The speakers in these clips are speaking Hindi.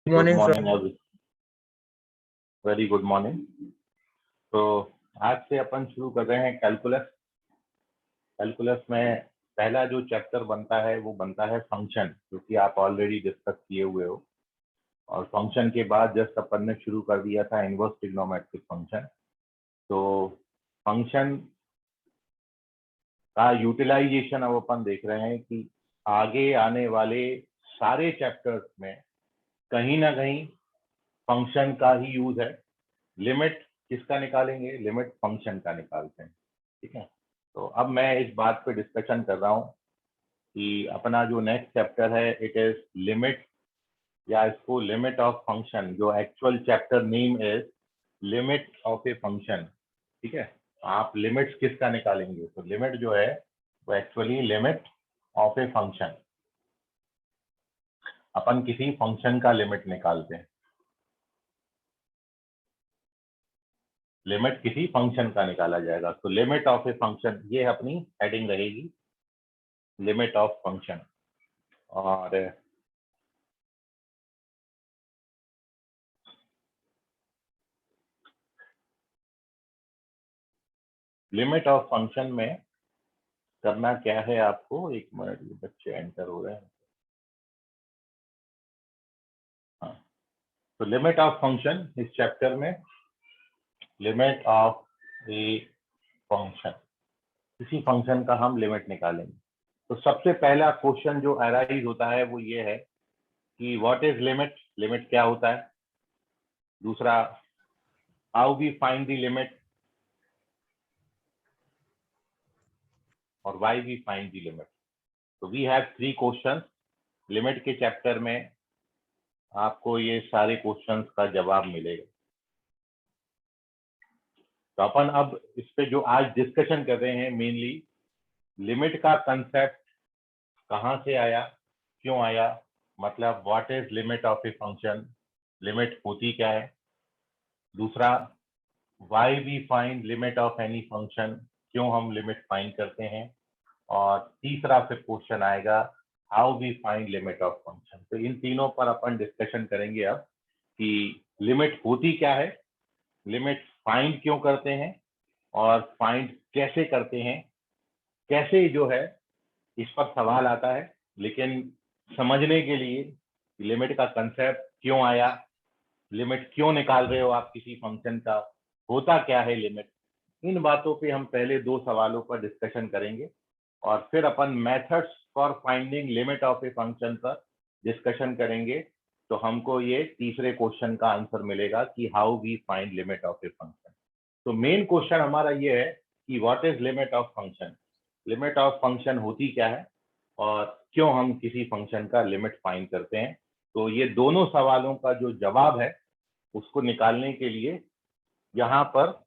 Good good morning morning sir. Every, very good morning. तो आज से अपन शुरू कर रहे हैं कैलकुलस। कैलकुलस में पहला जो चैप्टर बनता है वो बनता है फंक्शन, जो कि आप ऑलरेडी डिस्कस किए हुए हो। और फंक्शन के बाद जस्ट अपन ने शुरू कर दिया था इनवर्स ट्रिग्नोमेट्रिक फंक्शन। तो फंक्शन का यूटिलाइजेशन अब अपन देख रहे हैं कि आगे आने वाले सारे चैप्टर्स में कहीं ना कहीं फंक्शन का ही यूज है। लिमिट किसका निकालेंगे? लिमिट फंक्शन का निकालते हैं, ठीक है। तो अब मैं इस बात पे डिस्कशन कर रहा हूँ कि अपना जो नेक्स्ट चैप्टर है इट इज लिमिट, या इसको लिमिट ऑफ फंक्शन, जो actual chapter name is limit of a function, ठीक है। आप लिमिट्स किसका निकालेंगे? तो लिमिट जो है वो actually limit of a function, अपन किसी फंक्शन का लिमिट निकालते हैं। लिमिट किसी फंक्शन का निकाला जाएगा। तो लिमिट ऑफ ए फंक्शन, ये अपनी हेडिंग रहेगी, लिमिट ऑफ फंक्शन। और लिमिट ऑफ फंक्शन में करना क्या है आपको? एक मिनट, ये बच्चे एंटर हो रहे हैं। हाँ, तो लिमिट ऑफ फंक्शन इस चैप्टर में, लिमिट ऑफ ए फंक्शन, किसी फंक्शन का हम लिमिट निकालेंगे। तो सबसे पहला क्वेश्चन जो अराइज होता है वो ये है कि व्हाट इज लिमिट, लिमिट क्या होता है। दूसरा, how we find the limit, और why we find the limit. तो वी हैव 3 क्वेश्चंस लिमिट के चैप्टर में। आपको ये सारे क्वेश्चंस का जवाब मिलेगा। तो अपन अब इस पे जो आज डिस्कशन कर रहे हैं, मेनली लिमिट का कंसेप्ट कहाँ से आया, क्यों आया, मतलब what is limit of a function, limit होती क्या है। दूसरा, why we find limit of any function, क्यों हम लिमिट फाइंड करते हैं। और तीसरा फिर क्वेश्चन आएगा, how we find limit of function. तो इन तीनों पर अपन डिस्कशन करेंगे अब कि लिमिट होती क्या है, लिमिट फाइंड क्यों करते हैं, और फाइंड कैसे करते हैं, कैसे जो है इस पर सवाल आता है। लेकिन समझने के लिए लिमिट का कंसेप्ट क्यों आया, लिमिट क्यों निकाल रहे हो आप किसी फंक्शन का, होता क्या है लिमिट, इन बातों पे हम पहले 2 सवालों पर डिस्कशन करेंगे। और फिर अपन methods for finding limit of a function पर डिस्कशन करेंगे। तो हमको ये तीसरे क्वेश्चन का आंसर मिलेगा कि how we find limit of a function. तो मेन क्वेश्चन हमारा ये है कि what is limit of function, limit of function होती क्या है, और क्यों हम किसी फंक्शन का लिमिट फाइंड करते हैं। तो ये दोनों सवालों का जो जवाब है उसको निकालने के लिए यहाँ पर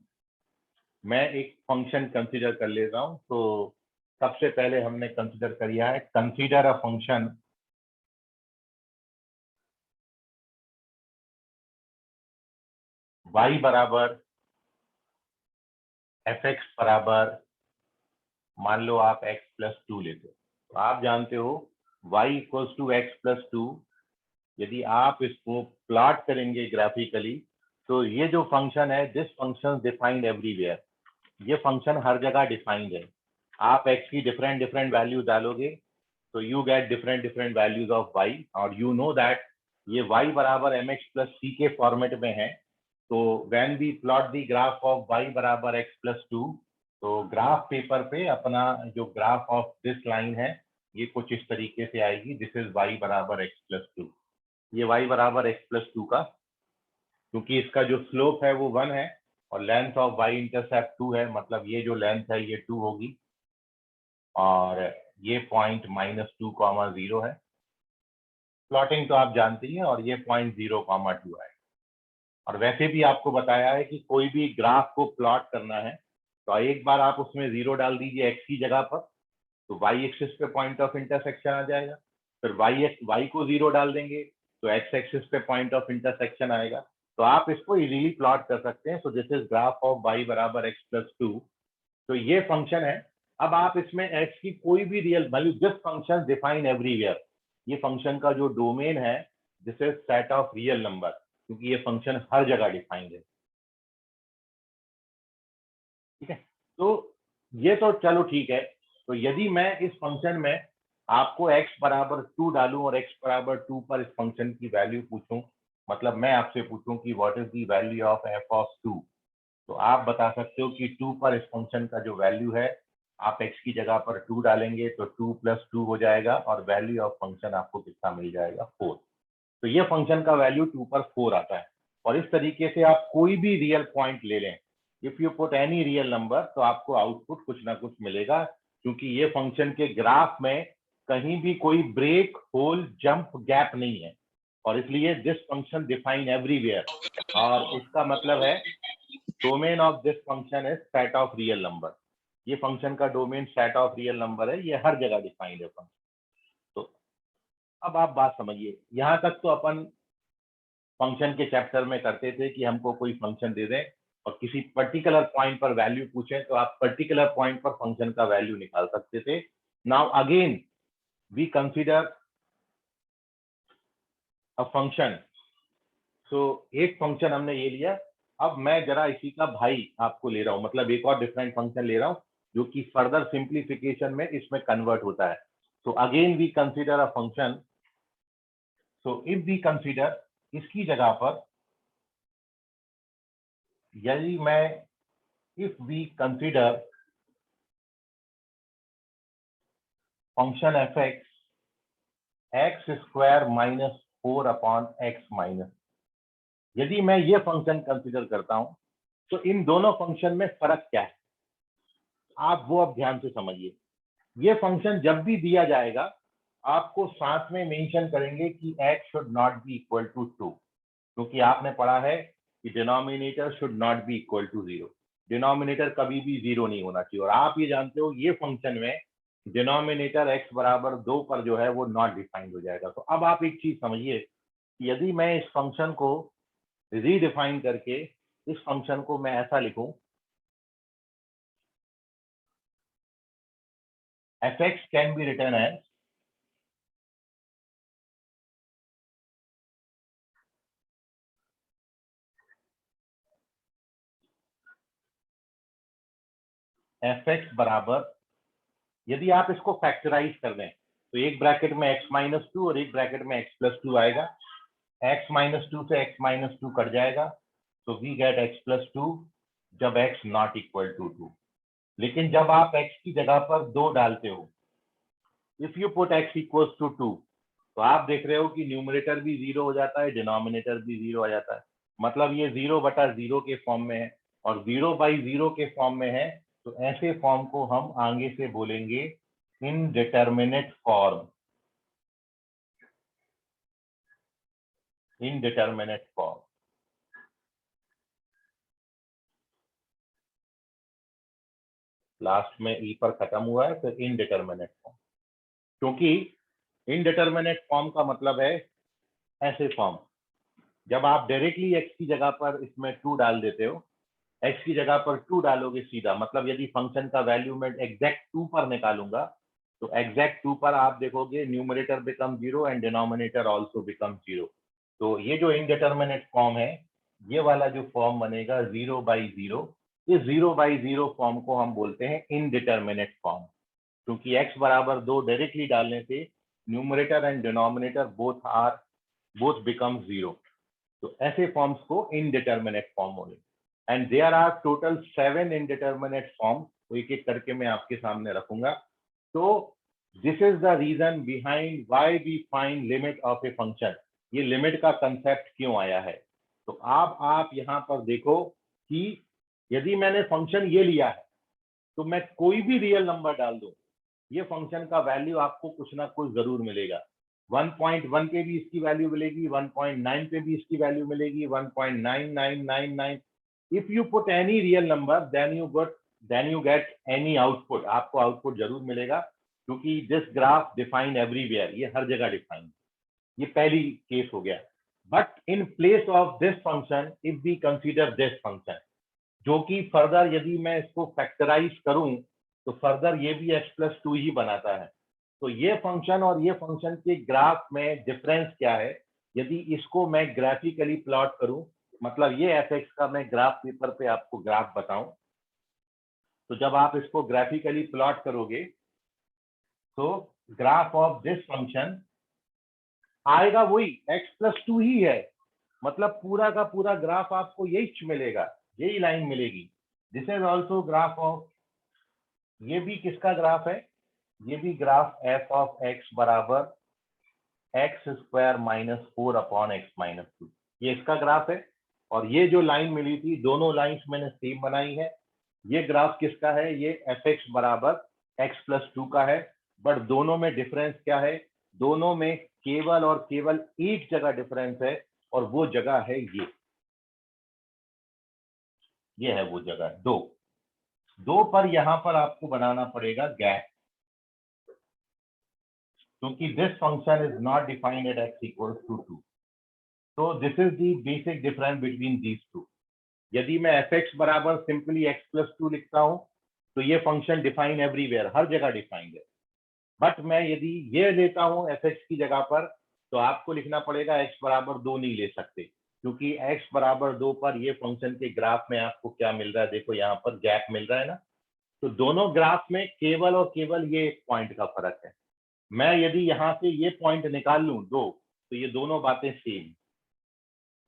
मैं एक फंक्शन कंसीडर कर ले रहा हूँ। तो सबसे पहले हमने कंसीडर किया है, कंसीडर अ फंक्शन y बराबर fx बराबर, मान लो आप x+2 लेते हो। तो आप जानते हो y इक्वल्स टू x+2। यदि आप इसको प्लॉट करेंगे ग्राफिकली, तो ये जो फंक्शन है, दिस फंक्शन डिफाइंड एवरीवेयर, ये फंक्शन हर जगह डिफाइंड है। आप x की डिफरेंट डिफरेंट वैल्यू डालोगे तो you get different different values of y। और यू नो दैट ये y बराबर mx+c के फॉर्मेट में है। तो when we plot the graph of y बराबर x+2, तो ग्राफ पेपर पे अपना जो ग्राफ ऑफ दिस लाइन है ये कुछ इस तरीके से आएगी, दिस इज y बराबर x+2। ये y बराबर x+2 का, क्योंकि इसका जो स्लोप है वो 1 है और लेंथ ऑफ y इंटरसेप्ट 2 है, मतलब ये जो लेंथ है ये 2 होगी, और ये पॉइंट -2, 0 है। प्लॉटिंग तो आप जानते ही हैं, और ये पॉइंट 0, 2 है। और वैसे भी आपको बताया है कि कोई भी ग्राफ को प्लॉट करना है तो एक बार आप उसमें 0 डाल दीजिए एक्स की जगह पर, तो वाई एक्सिस पे पॉइंट ऑफ इंटरसेक्शन आ जाएगा। फिर वाई को 0 डाल देंगे तो एक्स एक्सिस पे पॉइंट ऑफ इंटरसेक्शन आएगा। तो आप इसको इजीली प्लॉट कर सकते हैं। So this is graph of Y बराबर x+2। तो ये फंक्शन है। अब आप इसमें x की कोई भी real value, this function define everywhere, ये फंक्शन का जो डोमेन है this is set of real number, क्योंकि ये फंक्शन हर जगह डिफाइंड है। ठीक है, तो ये तो चलो ठीक है। तो यदि मैं इस फंक्शन में आपको x बराबर 2 डालूं और x बराबर 2 पर इस फंक्शन की वैल्यू पूछूं, मतलब मैं आपसे पूछूं कि what is the value of f of 2, तो आप बता सकते हो कि 2 पर इस फंक्शन का जो वैल्यू है, आप x की जगह पर 2 डालेंगे तो 2 + 2 हो जाएगा और वैल्यू ऑफ फंक्शन आपको कितना मिल जाएगा, 4। तो ये फंक्शन का वैल्यू 2 पर 4 आता है। और इस तरीके से आप कोई भी रियल पॉइंट ले लें, if you put any real number, तो आपको आउटपुट कुछ ना कुछ मिलेगा, क्योंकि ये फंक्शन के ग्राफ में कहीं भी कोई ब्रेक, होल, जंप, गैप नहीं है, और इसलिए दिस फंक्शन डिफाइन एवरीवेयर। और इसका मतलब है domain of this function is set of real number. ये फंक्शन का domain set of real number है, ये हर जगह डिफाइंड है फंक्शन। तो अब आप बात समझिए, यहां तक तो अपन फंक्शन के चैप्टर में करते थे कि हमको कोई फंक्शन दे दें और किसी पर्टिकुलर पॉइंट पर वैल्यू पूछें तो आप पर्टिकुलर पॉइंट पर फंक्शन का वैल्यू निकाल सकते थे। Now again we consider a function. So एक फंक्शन हमने ये लिया, अब मैं जरा इसी का भाई आपको ले रहा हूं, मतलब एक और डिफरेंट फंक्शन ले रहा हूं जो कि फर्दर सिंप्लीफिकेशन में इसमें कन्वर्ट होता है। So again we consider a function. So if we consider, इसकी जगह पर यदि मैं, if we consider function fx x² - 4/x-, यदि मैं ये फंक्शन कंसीडर करता हूं तो इन दोनों फंक्शन में फर्क क्या है, आप वो अब ध्यान से समझिए। ये फंक्शन जब भी दिया जाएगा आपको साथ में मेंशन करेंगे कि x should not be equal to 2, क्योंकि आपने पढ़ा है कि denominator should not be equal to 0। Denominator कभी भी 0 नहीं होना चाहिए, और आप ये जानते हो ये फंक्शन में डिनोमिनेटर x बराबर 2 पर जो है वो नॉट डिफाइंड हो जाएगा। तो अब आप एक चीज समझिए, यदि मैं इस फंक्शन को रीडिफाइन करके इस फंक्शन को मैं ऐसा लिखूं, fx can be return as fx बराबर, यदि आप इसको फैक्टराइज कर दें तो एक ब्रैकेट में x-2 और एक ब्रैकेट में x+2 आएगा, x-2 से x-2 कट जाएगा, तो वी गेट x+2 जब x नॉट इक्वल टू 2। लेकिन जब आप x की जगह पर 2 डालते हो, if you put x equals to 2, तो आप देख रहे हो कि न्यूमरेटर भी 0 हो जाता है, डिनोमिनेटर भी 0 हो जाता है, मतलब ये 0/0 के फॉर्म में है और 0/0 के फॉर्म में है। तो ऐसे फॉर्म को हम आगे से बोलेंगे indeterminate form, indeterminate form. Last में ई पर खत्म हुआ है तो इनडिटरमिनेट फॉर्म, क्योंकि इनडिटरमिनेट फॉर्म का मतलब है ऐसे फॉर्म, जब आप डायरेक्टली x की जगह पर इसमें 2 डाल देते हो, x की जगह पर 2 डालोगे सीधा, मतलब यदि फंक्शन का वैल्यू मैं एग्जैक्ट 2 पर निकालूंगा तो एग्जैक्ट 2 पर आप देखोगे numerator become 0 and denominator also become 0। तो ये जो इनडिटरमिनेट फॉर्म है, ये वाला जो फॉर्म बनेगा 0/0, इस 0/0 फॉर्म को हम बोलते हैं इनडिटरमिनेट फॉर्म, क्योंकि x बराबर 2 डायरेक्टली डालने से numerator and denominator both become 0। तो ऐसे फॉर्म्स को इनडिटरमिनेट फॉर्म बोले, and there are total 7 indeterminate form, तो एक एक करके मैं आपके सामने रखूंगा। तो this is the reason behind why we find limit of a function. ये लिमिट का कंसेप्ट क्यों आया है, तो आप यहाँ पर देखो कि यदि मैंने फंक्शन ये लिया है तो मैं कोई भी रियल नंबर डाल दूं, ये फंक्शन का वैल्यू आपको कुछ ना कुछ जरूर मिलेगा। 1.1 पे भी इसकी वैल्यू मिलेगी, 1.9 पे भी इसकी वैल्यू मिलेगी, 1.9999। If you put any real number then you get any output, आपको आउटपुट जरूर मिलेगा, क्योंकि दिस ग्राफ डिफाइन एवरीवेयर, ये हर जगह डिफाइन। ये पहली केस हो गया। But in place of this function if we consider this function, जो कि फर्दर यदि मैं इसको फैक्टराइज करूं तो फर्दर ये भी x+2 ही बनाता है। तो ये फंक्शन और ये फंक्शन के ग्राफ में डिफरेंस क्या है, यदि इसको मैं ग्राफिकली प्लॉट करूं, मतलब ये एफ एक्स का मैं ग्राफ पेपर पे आपको ग्राफ बताऊं, तो जब आप इसको ग्राफिकली प्लॉट करोगे तो ग्राफ ऑफ दिस फंक्शन आएगा वही x+2 ही है, मतलब पूरा का पूरा ग्राफ आपको यही मिलेगा, यही लाइन मिलेगी। This is also graph of, ये भी किसका ग्राफ है, ये भी ग्राफ एफ ऑफ एक्स बराबर x² - 4 अपॉन x-2, ये इसका ग्राफ है। और ये जो लाइन मिली थी, दोनों लाइंस मैंने सेम बनाई है। ये ग्राफ किसका है, ये एफ एक्स बराबर x+2 का है, बट दोनों में डिफरेंस क्या है, दोनों में केवल और केवल एक जगह डिफरेंस है, और वो जगह है ये है वो जगह, दो पर यहां पर आपको बनाना पड़ेगा गैप, क्योंकि this function is not defined at x equals to 2। तो this is the basic difference between these two. यदि मैं एफ एक्स बराबर सिंपली x+2 लिखता हूं तो ये फंक्शन डिफाइन एवरीवेयर, हर जगह डिफाइंड है। बट मैं यदि ये लेता हूं एफ एक्स की जगह पर, तो आपको लिखना पड़ेगा x बराबर 2 नहीं ले सकते, क्योंकि x बराबर 2 पर ये फंक्शन के ग्राफ में आपको क्या मिल रहा है, देखो यहाँ पर गैप मिल रहा है ना, तो दोनों ग्राफ में केवल और केवल ये एक पॉइंट का फर्क है। मैं यदि यहाँ से ये पॉइंट निकाल लूं 2, तो ये दोनों बातें सेम।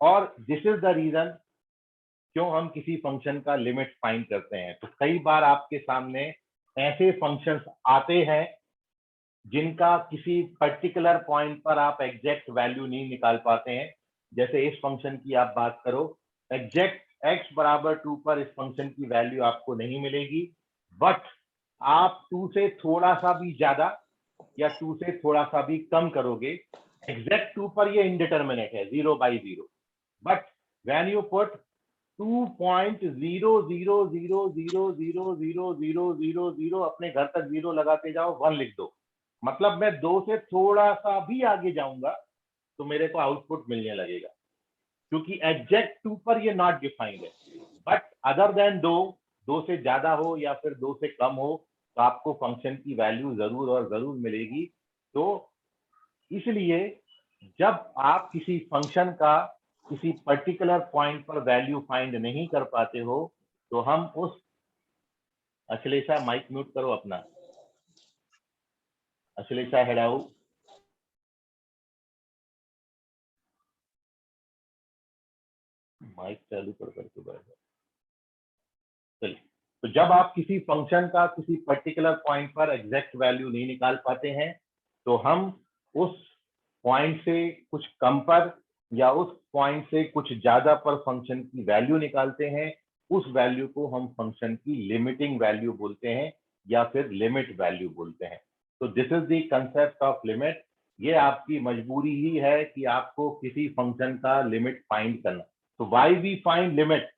और दिस इज द रीजन क्यों हम किसी फंक्शन का लिमिट फाइंड करते हैं। तो कई बार आपके सामने ऐसे फंक्शंस आते हैं जिनका किसी पर्टिकुलर पॉइंट पर आप एग्जैक्ट वैल्यू नहीं निकाल पाते हैं। जैसे इस फंक्शन की आप बात करो, एग्जैक्ट x बराबर 2 पर इस फंक्शन की वैल्यू आपको नहीं मिलेगी, बट आप 2 से थोड़ा सा भी ज्यादा या 2 से थोड़ा सा भी कम करोगे, एग्जैक्ट 2 पर ये इंडिटरमिनेट है 0/0, बट व्हेन यू पुट 2.00000000 अपने घर तक जीरो लगाते जाओ, 1 लिख दो, मतलब मैं 2 से थोड़ा सा भी आगे जाऊंगा तो मेरे को आउटपुट मिलने लगेगा, क्योंकि एग्जैक्ट 2 पर ये नॉट डिफाइंड है। बट अदर देन 2 से ज्यादा हो या फिर 2 से कम हो, तो आपको फंक्शन की वैल्यू जरूर और जरूर मिलेगी। तो इसलिए जब आप किसी फंक्शन का किसी पर्टिकुलर पॉइंट पर वैल्यू फाइंड नहीं कर पाते हो, तो हम उस, अश्लेषा माइक म्यूट करो अपना, अश्लेषा हेडाऊ, माइक चालू कर करके बैठो। चलिए, तो जब आप किसी फंक्शन का किसी पर्टिकुलर पॉइंट पर एग्जैक्ट वैल्यू नहीं निकाल पाते हैं, तो हम उस पॉइंट से कुछ कम पर या उस पॉइंट से कुछ ज्यादा पर फंक्शन की वैल्यू निकालते हैं। उस वैल्यू को हम फंक्शन की लिमिटिंग वैल्यू बोलते हैं या फिर लिमिट वैल्यू बोलते हैं। तो this is the concept of limit. ये आपकी मजबूरी ही है कि आपको किसी फंक्शन का लिमिट फाइंड करना। तो वाई वी फाइंड लिमिट,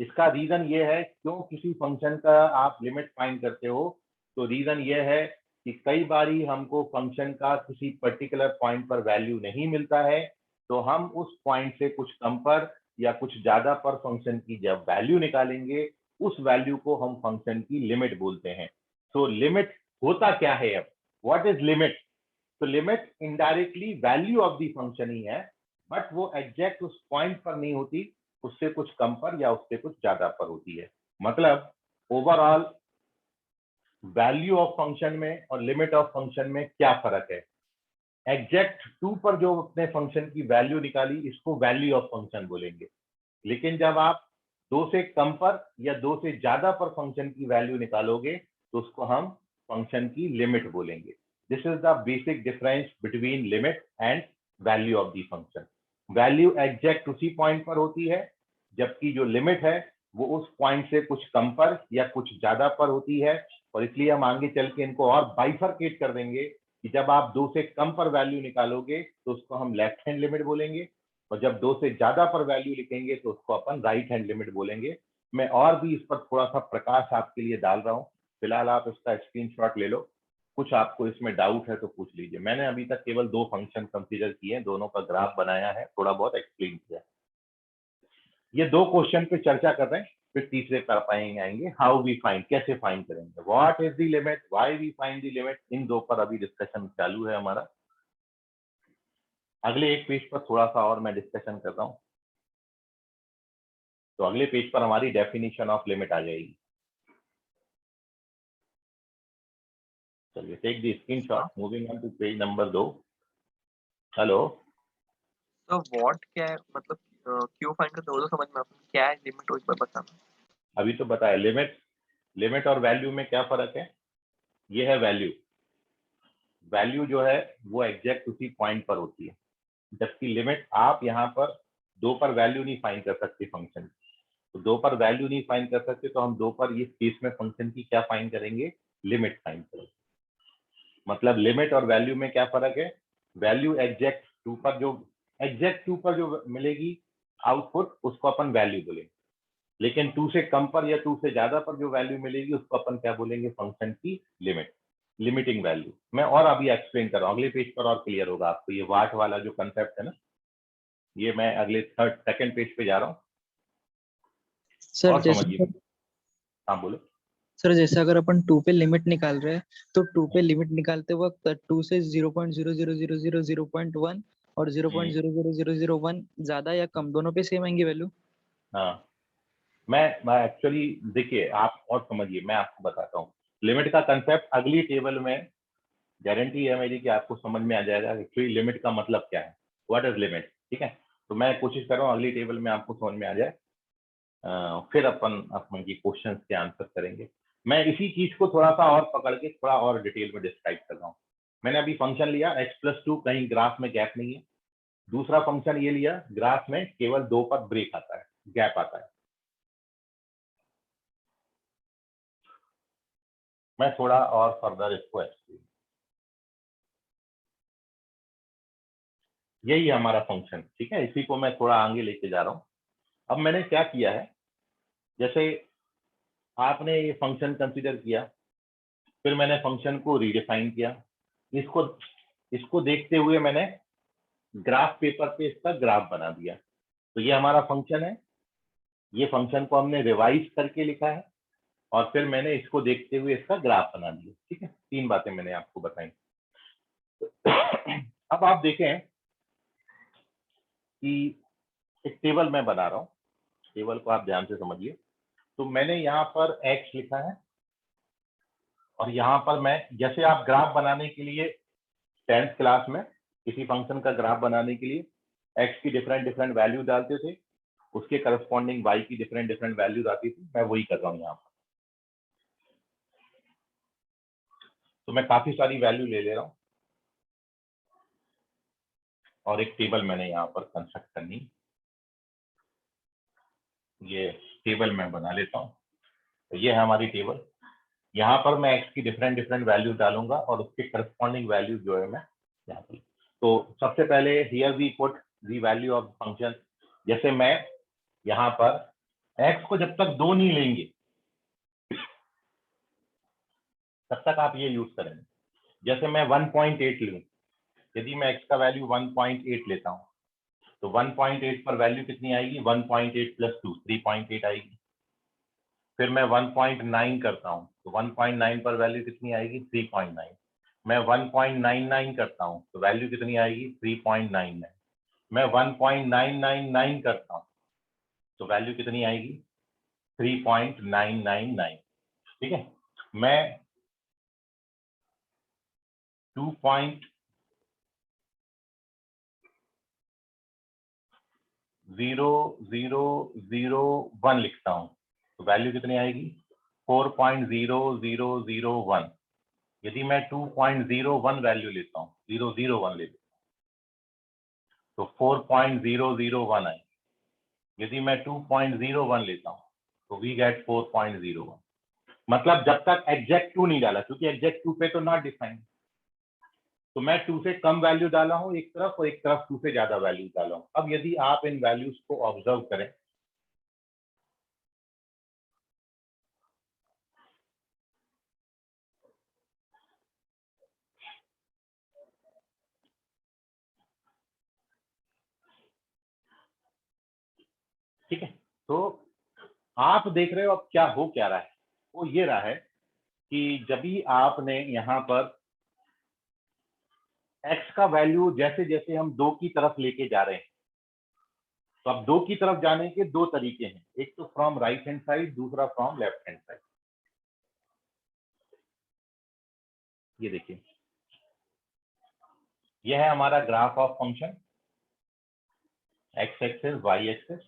इसका रीजन ये है क्यों किसी फंक्शन का आप लिमिट फाइंड करते हो। तो रीजन ये है कि कई बारी हमको फंक्शन का किसी पर्टिकुलर पॉइंट पर वैल्यू नहीं मिलता है, तो हम उस पॉइंट से कुछ कम पर या कुछ ज्यादा पर फंक्शन की जब वैल्यू निकालेंगे, उस वैल्यू को हम फंक्शन की लिमिट बोलते हैं। तो लिमिट होता क्या है, अब व्हाट इज लिमिट। तो limit indirectly value of the function ही है, बट वो एग्जैक्ट उस पॉइंट पर नहीं होती, उससे कुछ कम पर या उससे कुछ ज्यादा पर होती है। मतलब ओवरऑल वैल्यू ऑफ फंक्शन में और लिमिट ऑफ फंक्शन में क्या फर्क है। एग्जैक्ट 2 पर जो अपने फंक्शन की वैल्यू निकाली, इसको वैल्यू ऑफ फंक्शन बोलेंगे। लेकिन जब आप 2 से कम पर या 2 से ज्यादा पर फंक्शन की वैल्यू निकालोगे, तो उसको हम फंक्शन की लिमिट बोलेंगे। This is the basic difference between limit and value of the function. Value exact उसी पॉइंट पर होती है, जबकि जो लिमिट है वो उस पॉइंट से कुछ कम पर या कुछ ज्यादा पर होती है। और इसलिए हम आगे चल के इनको और बाइफरकेट कर देंगे कि जब आप 2 से कम पर वैल्यू निकालोगे तो उसको हम लेफ्ट हैंड लिमिट बोलेंगे, और जब 2 से ज्यादा पर वैल्यू लिखेंगे तो उसको अपन राइट हैंड लिमिट बोलेंगे। मैं और भी इस पर थोड़ा सा प्रकाश आपके लिए डाल रहा हूँ, फिलहाल आप इसका स्क्रीनशॉट ले लो। कुछ आपको इसमें डाउट है तो पूछ लीजिए। मैंने अभी तक केवल 2 फंक्शन कंसीडर किए हैं, दोनों का ग्राफ बनाया है, थोड़ा बहुत एक्सप्लेन किया है। ये 2 क्वेश्चन पे चर्चा कर रहे हैं, फिर तीसरे पर पाएंगे आएंगे हाउ वी फाइंड, कैसे फाइंड करेंगे, what is the limit, why we find the limit. इन 2 पर अभी डिस्कशन चालू है हमारा। अगले एक पेज पर थोड़ा सा और मैं डिस्कशन करता हूँ। तो अगले पेज पर हमारी डेफिनेशन ऑफ लिमिट आ जाएगी। चलिए, take the screenshot, moving on to page number 2। Hello, तो व्हाट क्या है, मतलब क्यों फाइंड करते हो, तो समझ में आता है क्या है लिमिट, एक बार बताना। अभी तो बताया लिमिट और वैल्यू में क्या फर्क है। ये है वैल्यू। वैल्यू जो है वो एग्जैक्ट उसी पॉइंट पर होती है, जबकि लिमिट आप यहाँ पर 2 पर वैल्यू नहीं फाइंड कर सकते फंक्शन की। तो 2 पर वैल्यू नहीं फाइंड कर सकते तो हम 2 पर इस केस में फंक्शन की क्या फाइंड करेंगे, लिमिट फाइंड करेंगे। मतलब लिमिट और वैल्यू में क्या फर्क है, वैल्यू एग्जैक्ट टू पर जो मिलेगी आउटपुट उसको अपन वैल्यू बोलेंगे, लेकिन 2 से कम पर या 2 से ज्यादा पर जो वैल्यू मिलेगी उसको अपन क्या बोलेंगे, फंक्शन की लिमिट, लिमिटिंग वैल्यू। मैं और अभी एक्सप्लेन कर रहा हूँ, अगले पेज पर और क्लियर होगा आपको। ये वाट वाला जो कंसेप्ट है ना, ये मैं अगले सेकंड पेज पे जा रहा हूँ सर और जैसे समझिए। हाँ बोलो। सर जैसे अगर अपन 2 पे लिमिट निकाल रहे हैं तो 2 पे लिमिट निकालते वक्त 2 से 0.0000001 और 0.00001 ज्यादा या कम, दोनों पे सेम आएंगे वैल्यू। हाँ, मैं एक्चुअली देखिए, आप और समझिए, मैं आपको बताता हूँ लिमिट का कंसेप्ट अगली टेबल में। गारंटी है मेरी कि आपको समझ में आ जाएगा एक्चुअली लिमिट का मतलब क्या है, व्हाट इज लिमिट। ठीक है, तो मैं कोशिश कर रहा हूँ अगली टेबल में आपको समझ में आ जाए। फिर अपन की क्वेश्चन के आंसर करेंगे। मैं इसी चीज को थोड़ा सा और पकड़ के थोड़ा और डिटेल में डिस्क्राइब कर रहा हूँ। मैंने अभी फंक्शन लिया x+2, कहीं ग्राफ में गैप नहीं है। दूसरा फंक्शन ये लिया, ग्राफ में केवल 2 पर ब्रेक आता है, गैप आता है। मैं थोड़ा और फर्दर इसको एक्सप्लेन, यही है हमारा फंक्शन। ठीक है, इसी को मैं थोड़ा आगे लेके जा रहा हूँ। अब मैंने क्या किया है, जैसे आपने ये फंक्शन कंसीडर किया, फिर मैंने फंक्शन को रीडिफाइन किया। इसको इसको देखते हुए मैंने ग्राफ पेपर पे इसका ग्राफ बना दिया। तो ये हमारा फंक्शन है, ये फंक्शन को हमने रिवाइज करके लिखा है और फिर मैंने इसको देखते हुए इसका ग्राफ बना दिया। ठीक है, 3 बातें मैंने आपको बताई। अब आप देखें कि एक टेबल मैं बना रहा हूँ, टेबल को आप ध्यान से समझिए। तो मैंने यहाँ पर x लिखा है और यहाँ पर मैं, जैसे आप ग्राफ बनाने के लिए 10th क्लास में किसी फंक्शन का ग्राफ बनाने के लिए x की डिफरेंट डिफरेंट वैल्यू डालते थे, उसके करस्पॉन्डिंग y की डिफरेंट डिफरेंट वैल्यूज आती थी, मैं वही कर रहा हूँ यहाँ पर। तो मैं काफी सारी वैल्यू ले रहा हूँ और एक टेबल मैंने यहाँ पर कंस्ट्रक्ट करनी। ये टेबल मैं बना लेता हूँ। तो ये है हमारी टेबल। यहाँ पर मैं x की डिफरेंट डिफरेंट वैल्यूज डालूंगा और उसके करस्पॉन्डिंग वैल्यू जो है मैं यहाँ पर। तो सबसे पहले here we put the value of function. जैसे मैं यहाँ पर x को जब तक 2 नहीं लेंगे तब तक आप ये यूज करेंगे। जैसे मैं 1.8 लूँ, यदि मैं x का वैल्यू 1.8 लेता हूँ तो 1.8 पर वैल्यू कितनी आएगी, 1.8 + 2 3.8 आएगी। फिर मैं 1.9 करता हूँ तो 1.9 पर वैल्यू कितनी आएगी, 3.9। मैं 1.99 करता हूँ तो वैल्यू कितनी आएगी, 3.99। मैं 1.999 करता हूँ तो वैल्यू कितनी आएगी, 3.999। ठीक है, मैं 2.0001 लिखता हूँ तो वैल्यू कितनी आएगी, 4.0001। यदि मैं 2.01 वैल्यू लेता हूँ, 001 ले लेता हूँ तो 4.001 आएगी। यदि मैं 2.01 लेता हूँ तो वी गेट 4.01। मतलब जब तक एग्जैक्ट 2 नहीं डाला, क्योंकि एग्जैक्ट 2 पे तो नॉट डिफाइन, तो मैं 2 से कम वैल्यू डाला हूँ एक तरफ और एक तरफ 2 से ज्यादा वैल्यू डाला हूँ। अब यदि आप इन वैल्यूज को ऑब्जर्व करें, ठीक है, तो आप देख रहे हो अब क्या हो क्या रहा है। वो ये रहा है कि जब भी आपने यहाँ पर x का वैल्यू जैसे जैसे हम 2 की तरफ लेके जा रहे हैं, तो अब 2 की तरफ जाने के 2 तरीके हैं, एक तो फ्रॉम राइट हैंड साइड, दूसरा फ्रॉम लेफ्ट हैंड साइड। ये देखिए, यह है हमारा graph of function x axis y axis,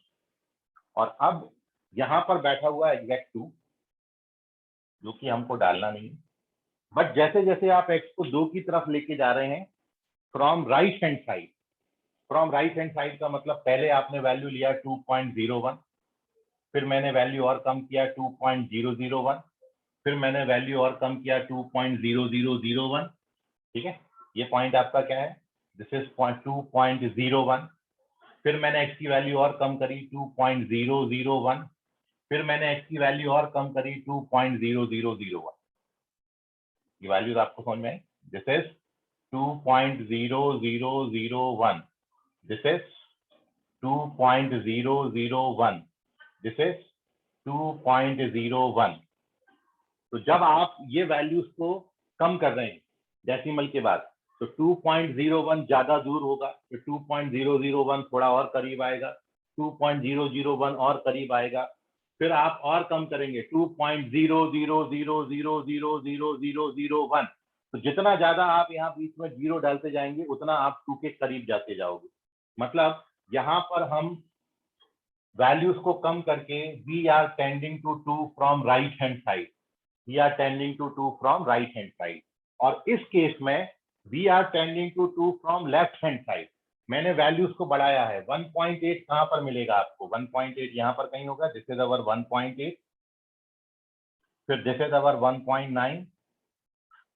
और अब यहां पर बैठा हुआ है एग्जैक्ट 2, जो कि हमको डालना नहीं है। बट जैसे जैसे आप x को 2 की तरफ लेके जा रहे हैं from right hand side, from right hand side का मतलब पहले आपने वैल्यू लिया 2.01, फिर मैंने वैल्यू और कम किया 2.001, फिर मैंने वैल्यू और कम किया 2.0001। ठीक है, ये पॉइंट आपका क्या है, दिस इज 2.01। फिर मैंने x की वैल्यू और कम करी 2.001, फिर मैंने x की वैल्यू और कम करी 2.0001। ये वैल्यूज आपको समझ में आई, this is 2.0001, this is 2.001, this is 2.01। तो जब आप ये वैल्यूज को कम कर रहे हैं डेसिमल के बाद, तो 2.01 ज्यादा दूर होगा, तो 2.001 थोड़ा और करीब आएगा, 2.001 और करीब आएगा, फिर आप और कम करेंगे 2.000000001। तो जितना ज्यादा आप यहाँ बीच में जीरो डालते जाएंगे उतना आप 2 के करीब जाते जाओगे। मतलब यहाँ पर हम वैल्यूज को कम करके we are tending to 2 from right hand side, we are tending to 2 from right hand side, और इस केस में we are tending to 2 from left hand side. मैंने वैल्यूज को बढ़ाया है। 1.8 कहां पर मिलेगा आपको, 1.8 यहाँ पर कहीं होगा, दिस इज अवर 1.8, फिर दिस इज अवर 1.9,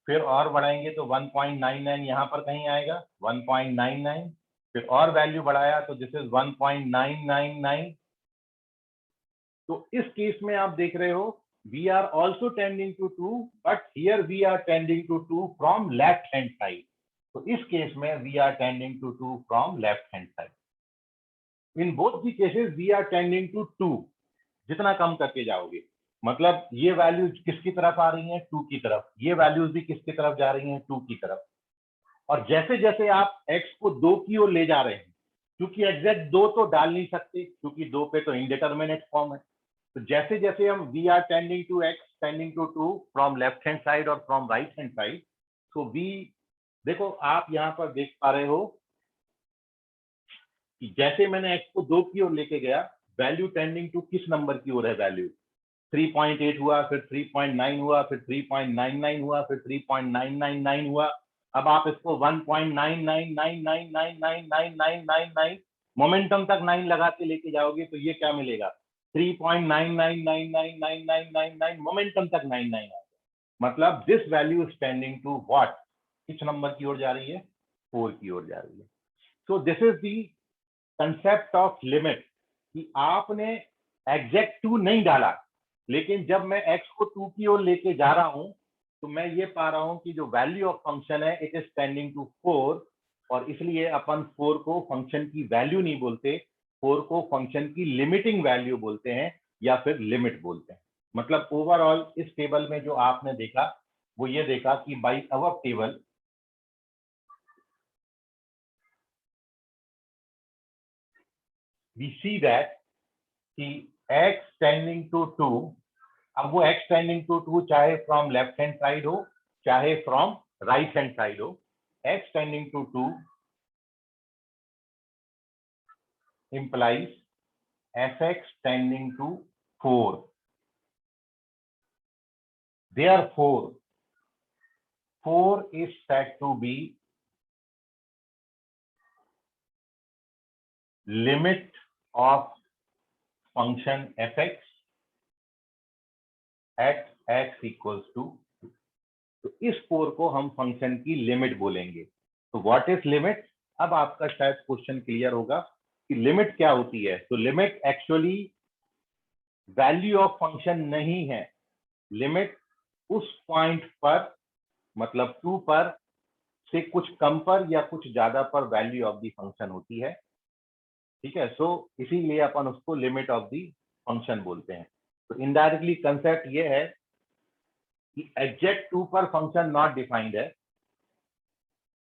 फिर और बढ़ाएंगे तो 1.99 यहाँ पर कहीं आएगा, 1.99, फिर और वैल्यू बढ़ाया तो दिस इज 1.999। तो इस केस में आप देख रहे हो we are also tending to 2, but here we are tending to 2 from left hand side. तो इस केस में we are tending to 2 from left hand side. In both the cases we are tending to 2। जितना कम करके जाओगे, मतलब ये वैल्यूज किसकी तरफ आ रही हैं, 2 की तरफ, ये वैल्यूज भी किसकी तरफ जा रही हैं, 2 की तरफ। और जैसे जैसे आप x को 2 की ओर ले जा रहे हैं, क्योंकि एग्जैक्ट 2 तो डाल नहीं सकते, क्योंकि 2 पे तो इनडिटर्मिनेट फॉर्म है, तो जैसे जैसे हम we are tending to x tending to 2 from left hand side और फ्रॉम राइट हैंड साइड, तो वी, देखो आप यहाँ पर देख पा रहे हो कि जैसे मैंने x को 2 की ओर लेके गया, वैल्यू टेंडिंग टू किस नंबर की ओर है, वैल्यू 3.8 हुआ, फिर 3.9 हुआ, फिर 3.99 हुआ, फिर 3.999 हुआ। अब आप इसको 1.9999999999 मोमेंटम तक 9 लगा के लेके जाओगे तो ये क्या मिलेगा, 3.99999999 मोमेंटम तक 99 आ गया। मतलब this value is tending to what, किस नंबर की ओर जा रही है, 4 की ओर जा रही है। सो this is the concept of limit, कि आपने एग्जैक्ट 2 नहीं डाला, लेकिन जब मैं x को 2 की ओर लेके जा रहा हूं तो मैं ये पा रहा हूं कि जो वैल्यू ऑफ फंक्शन है इट इज टेंडिंग टू 4, और इसलिए अपन 4 को फंक्शन की वैल्यू नहीं बोलते, 4 को फंक्शन की लिमिटिंग वैल्यू बोलते हैं या फिर लिमिट बोलते हैं। मतलब ओवरऑल इस टेबल में जो आपने देखा वो ये देखा कि by our table we see that कि x टेंडिंग टू 2, अब वो x टेंडिंग टू 2 चाहे फ्रॉम लेफ्ट हैंड साइड हो चाहे फ्रॉम राइट हैंड साइड हो, x tending to 2 implies fx tending to 4. Therefore 4 is said to be limit of function fx at x equals to 2. तो इस 4 को हम फंक्शन की लिमिट बोलेंगे। तो व्हाट इज लिमिट, अब आपका शायद क्वेश्चन क्लियर होगा कि लिमिट क्या होती है। तो limit actually value of function नहीं है, लिमिट उस पॉइंट पर, मतलब 2 पर से कुछ कम पर या कुछ ज्यादा पर वैल्यू ऑफ द फंक्शन होती है। ठीक है, सो इसीलिए अपन उसको लिमिट ऑफ द फंक्शन बोलते हैं। तो इनडायरेक्टली कंसेप्ट ये है कि एग्जैक्ट 2 पर फंक्शन नॉट डिफाइंड है,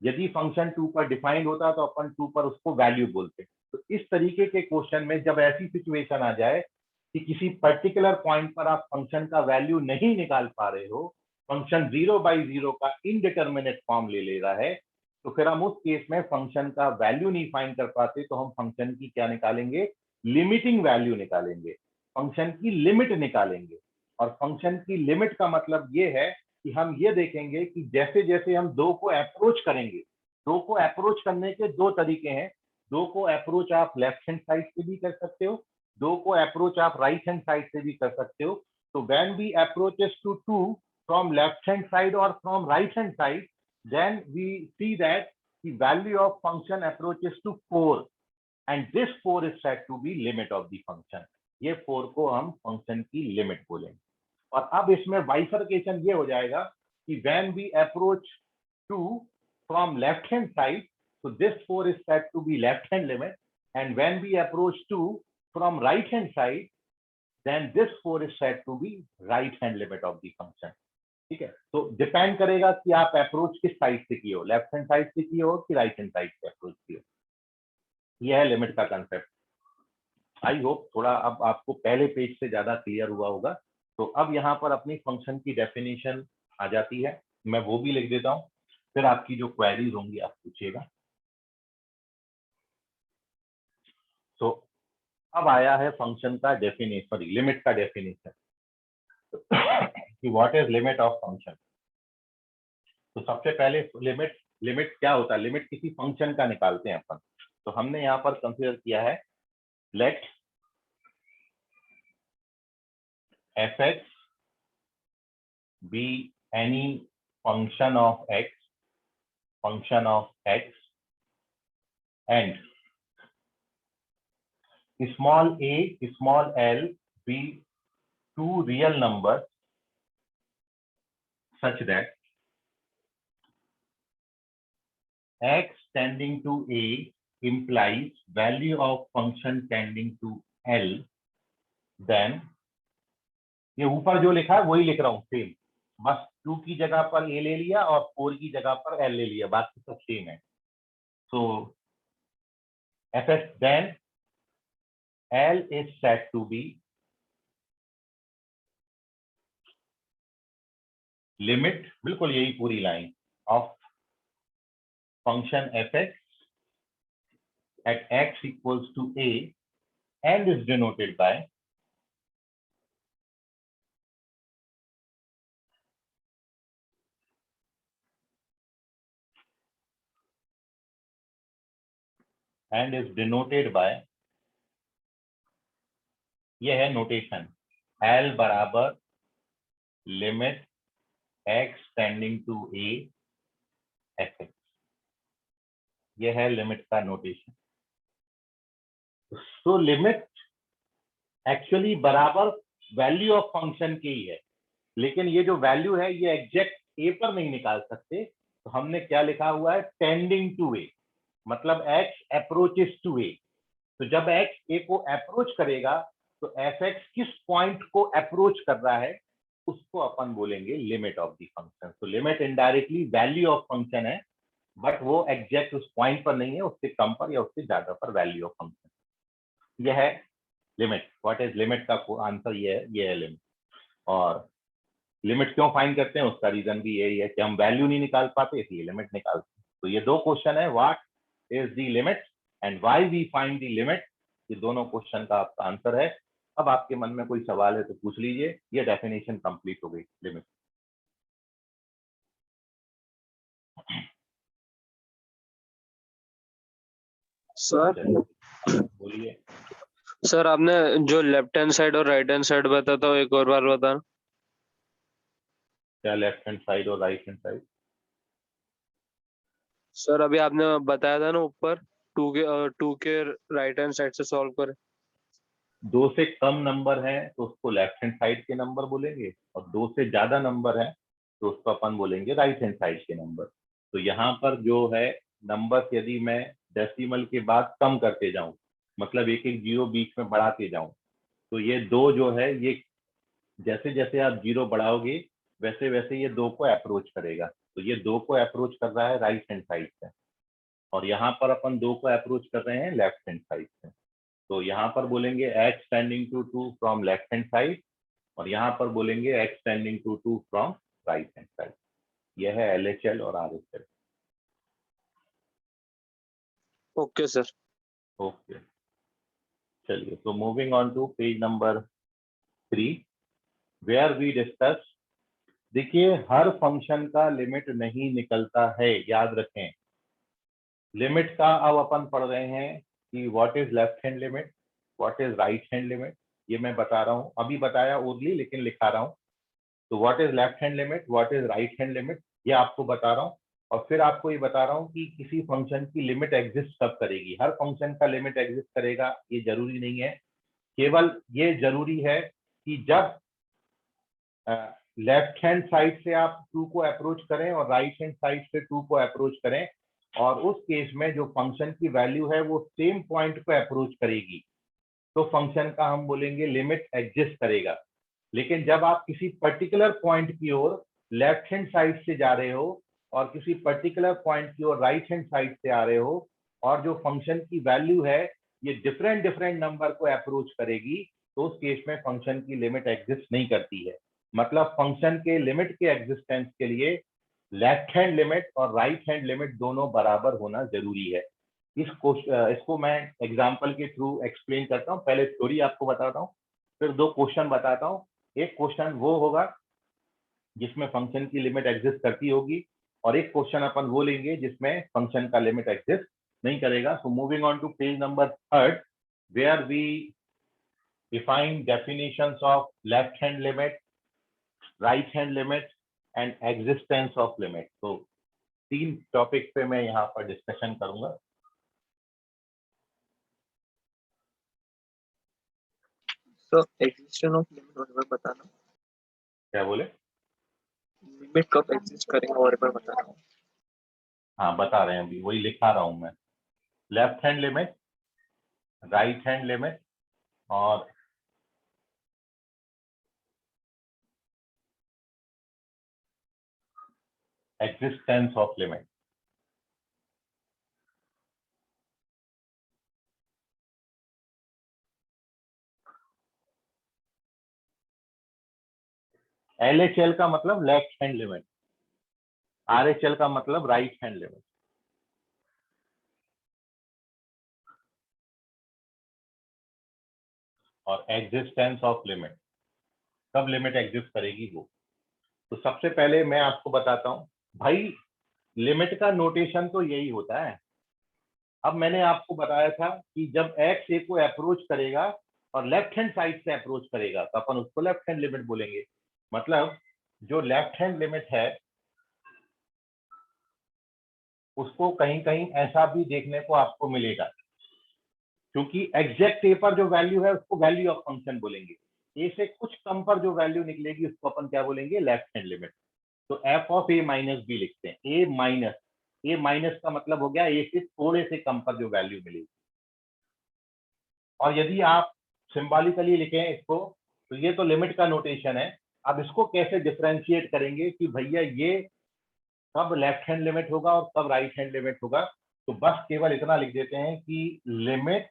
यदि फंक्शन 2 पर डिफाइंड होता तो अपन 2 पर उसको वैल्यू बोलते। तो इस तरीके के क्वेश्चन में जब ऐसी सिचुएशन आ जाए कि किसी पर्टिकुलर पॉइंट पर आप फंक्शन का वैल्यू नहीं निकाल पा रहे हो, फंक्शन 0/0 का इनडिटर्मिनेट फॉर्म ले रहा है, तो फिर हम उस केस में फंक्शन का वैल्यू नहीं फाइंड कर पाते, तो हम फंक्शन की क्या निकालेंगे, लिमिटिंग वैल्यू निकालेंगे, फंक्शन की लिमिट निकालेंगे। और फंक्शन की लिमिट का मतलब ये है कि हम ये देखेंगे कि जैसे जैसे हम दो को अप्रोच करेंगे, दो को अप्रोच करने के दो तरीके हैं। दो को अप्रोच आप लेफ्ट हैंड साइड से भी कर सकते हो, दो को अप्रोच आप राइट हैंड साइड से भी कर सकते हो। तो when we approaches to 2 from left hand side और from right hand side, then we see that the value of function approaches to 4 and this 4 is said to be limit of the function। ये 4 को हम फंक्शन की लिमिट बोलेंगे। और अब इसमें बाइफर्केशन ये हो जाएगा कि when we approach 2 from left hand side, so this 4 is said to be left hand limit, and when we approach 2 from right hand side, then this 4 is said to be right hand limit of the function। ठीक है, तो डिपेंड करेगा कि आप अप्रोच किस साइड से किए हो, लेफ्ट हैंड साइड से किए हो कि राइट हैंड साइड से अप्रोच किए हो। यह है लिमिट का कंसेप्ट। आई होप थोड़ा अब आपको पहले पेज से ज्यादा क्लियर हुआ होगा। तो अब यहाँ पर अपनी फंक्शन की डेफिनेशन आ जाती है, मैं वो भी लिख देता हूँ, फिर आपकी जो क्वेरीज होंगी आप पूछिएगा। तो अब आया है फंक्शन का डेफिनेशन, सॉरी लिमिट का डेफिनेशन कि what is limit of function. तो सबसे पहले लिमिट क्या होता है, लिमिट किसी फंक्शन का निकालते हैं अपन। तो हमने यहाँ पर कंसीडर किया है late f(x) be any function of x and small a small l be two real numbers such that x tending to a implies value of function tending to L, then ये ऊपर जो लिखा है वही लिख रहा हूँ सेम, बस 2 की जगह पर a ले लिया और 4 की जगह पर L ले लिया, बाकी सब सेम है। So fs then L is said to be limit, बिल्कुल यही पूरी line of function fx at x equals to a and is denoted by ये है नोटेशन L बराबर limit x tending to a fx, ये है लिमिट का नोटेशन। तो लिमिट एक्चुअली बराबर वैल्यू ऑफ फंक्शन की ही है, लेकिन ये जो वैल्यू है ये एग्जैक्ट ए पर नहीं निकाल सकते। तो हमने क्या लिखा हुआ है, टेंडिंग टू ए, मतलब x अप्रोचेस टू ए। तो जब x a को अप्रोच करेगा तो fx किस पॉइंट को अप्रोच कर रहा है उसको अपन बोलेंगे लिमिट ऑफ द फंक्शन। तो limit indirectly value of function है, बट वो एग्जैक्ट उस पॉइंट पर नहीं है, उससे कम पर या उससे ज्यादा पर वैल्यू ऑफ फंक्शन। यह है लिमिट। व्हाट इज लिमिट का आंसर ये है लिमिट। और लिमिट क्यों फाइंड करते हैं उसका रीजन भी यही है कि हम वैल्यू नहीं निकाल पाते, इसलिए लिमिट निकालते हैं। तो ये दो क्वेश्चन है, what is the limit and why we find the limit, ये दोनों क्वेश्चन का आपका आंसर है। अब आपके मन में कोई सवाल है तो पूछ लीजिए। ये डेफिनेशन कंप्लीट हो गई लिमिट। सर बोलिए। सर आपने जो लेफ्ट हैंड साइड और राइट हैंड साइड बताया था वो एक और बार बताना। क्या लेफ्ट हैंड साइड और राइट हैंड साइड? सर अभी आपने बताया था ना ऊपर 2 के राइट हैंड साइड से सॉल्व करें। 2 से कम नंबर है तो उसको लेफ्ट हैंड साइड के नंबर बोलेंगे, और 2 से ज्यादा नंबर है तो उसको अपन बोलेंगे राइट हैंड साइड के नंबर। तो यहाँ पर जो है नंबर, यदि मैं डेसिमल के बाद कम करते जाऊं, मतलब एक एक जीरो बीच में बढ़ाते जाऊं, तो ये 2 जो है ये जैसे जैसे आप जीरो बढ़ाओगे वैसे वैसे ये 2 को अप्रोच करेगा। तो ये 2 को अप्रोच कर रहा है राइट हैंड साइड से, और यहाँ पर अपन 2 को अप्रोच कर रहे हैं लेफ्ट हैंड साइड से। तो यहाँ पर बोलेंगे x tending to 2 from left hand side, और यहाँ पर बोलेंगे x tending to 2 from right hand side. यह है LHL और RHL। Okay sir. ओके, चलिए, तो moving on to page number 3 where we discuss. देखिए, हर फंक्शन का लिमिट नहीं निकलता है, याद रखें। लिमिट का अब अपन पढ़ रहे हैं कि what is left hand limit, what is right hand limit. ये मैं बता रहा हूँ, अभी बताया ओरली लेकिन लिखा रहा हूँ। तो what is left hand limit, what is right hand limit, ये आपको बता रहा हूँ। और फिर आपको ये बता रहा हूँ कि किसी फंक्शन की लिमिट एग्जिस्ट कब करेगी। हर फंक्शन का लिमिट एग्जिस्ट करेगा ये जरूरी नहीं है, केवल ये जरूरी है कि जब लेफ्ट हैंड साइड से आप 2 को अप्रोच करें और राइट हैंड साइड से 2 को अप्रोच करें, और उस केस में जो फंक्शन की वैल्यू है वो सेम पॉइंट को अप्रोच करेगी, तो फंक्शन का हम बोलेंगे लिमिट एग्जिस्ट करेगा। लेकिन जब आप किसी पर्टिकुलर पॉइंट की ओर लेफ्ट हैंड साइड से जा रहे हो और किसी पर्टिकुलर पॉइंट की ओर राइट हैंड साइड से आ रहे हो, और जो फंक्शन की वैल्यू है ये डिफरेंट डिफरेंट नंबर को अप्रोच करेगी, तो उस केस में फंक्शन की लिमिट एग्जिस्ट नहीं करती है। मतलब फंक्शन के लिमिट के एग्जिस्टेंस के लिए लेफ्ट हैंड लिमिट और राइट हैंड लिमिट दोनों बराबर होना जरूरी है। इसको मैं एग्जांपल के थ्रू एक्सप्लेन करता हूँ। पहले थ्योरी आपको बताता हूँ, फिर 2 क्वेश्चन बताता हूँ। एक क्वेश्चन वो होगा जिसमें फंक्शन की लिमिट एग्जिस्ट करती होगी, और एक क्वेश्चन अपन वो लेंगे जिसमें फंक्शन का लिमिट एग्जिस्ट नहीं करेगा। So moving on to page number 3 where we define definitions of left hand limit, right hand limit and existence of limit. तो 3 टॉपिक पे मैं यहाँ पर डिस्कशन करूंगा। सर एग्जिस्टेंस ऑफ लिमिट और मैं बताना, क्या बोले? लिमिट कब एग्जिस्ट करेंगे और मैं बताना हूँ। हाँ, बता रहे हैं, अभी वही लिखा रहा हूँ मैं। Left hand limit, right hand limit और एग्जिस्टेंस ऑफ लिमिट। LHL का मतलब लेफ्ट हैंड लिमिट, RHL का मतलब राइट हैंड लिमिट। और एग्जिस्टेंस ऑफ लिमिट, कब लिमिट एग्जिस्ट करेगी वो। तो सबसे पहले मैं आपको बताता हूं भाई, लिमिट का नोटेशन तो यही होता है। अब मैंने आपको बताया था कि जब x a को अप्रोच करेगा और लेफ्ट हैंड साइड से अप्रोच करेगा तो अपन उसको लेफ्ट हैंड लिमिट बोलेंगे। मतलब जो लेफ्ट हैंड लिमिट है उसको कहीं कहीं ऐसा भी देखने को आपको मिलेगा, क्योंकि एग्जैक्ट ए पर जो वैल्यू है उसको वैल्यू ऑफ फंक्शन बोलेंगे। ए से कुछ कम पर जो वैल्यू निकलेगी उसको अपन क्या बोलेंगे, लेफ्ट हैंड लिमिट। तो F of A minus B लिखते हैं। ए माइनस का मतलब हो गया ए से थोड़े से कम पर जो वैल्यू मिलेगी। और यदि आप सिंबॉलिकली लिखें इसको, तो ये तो लिमिट का नोटेशन है। अब इसको कैसे डिफरेंशिएट करेंगे कि भैया ये कब लेफ्ट हैंड लिमिट होगा और कब राइट हैंड लिमिट होगा। तो बस केवल इतना लिख देते हैं कि limit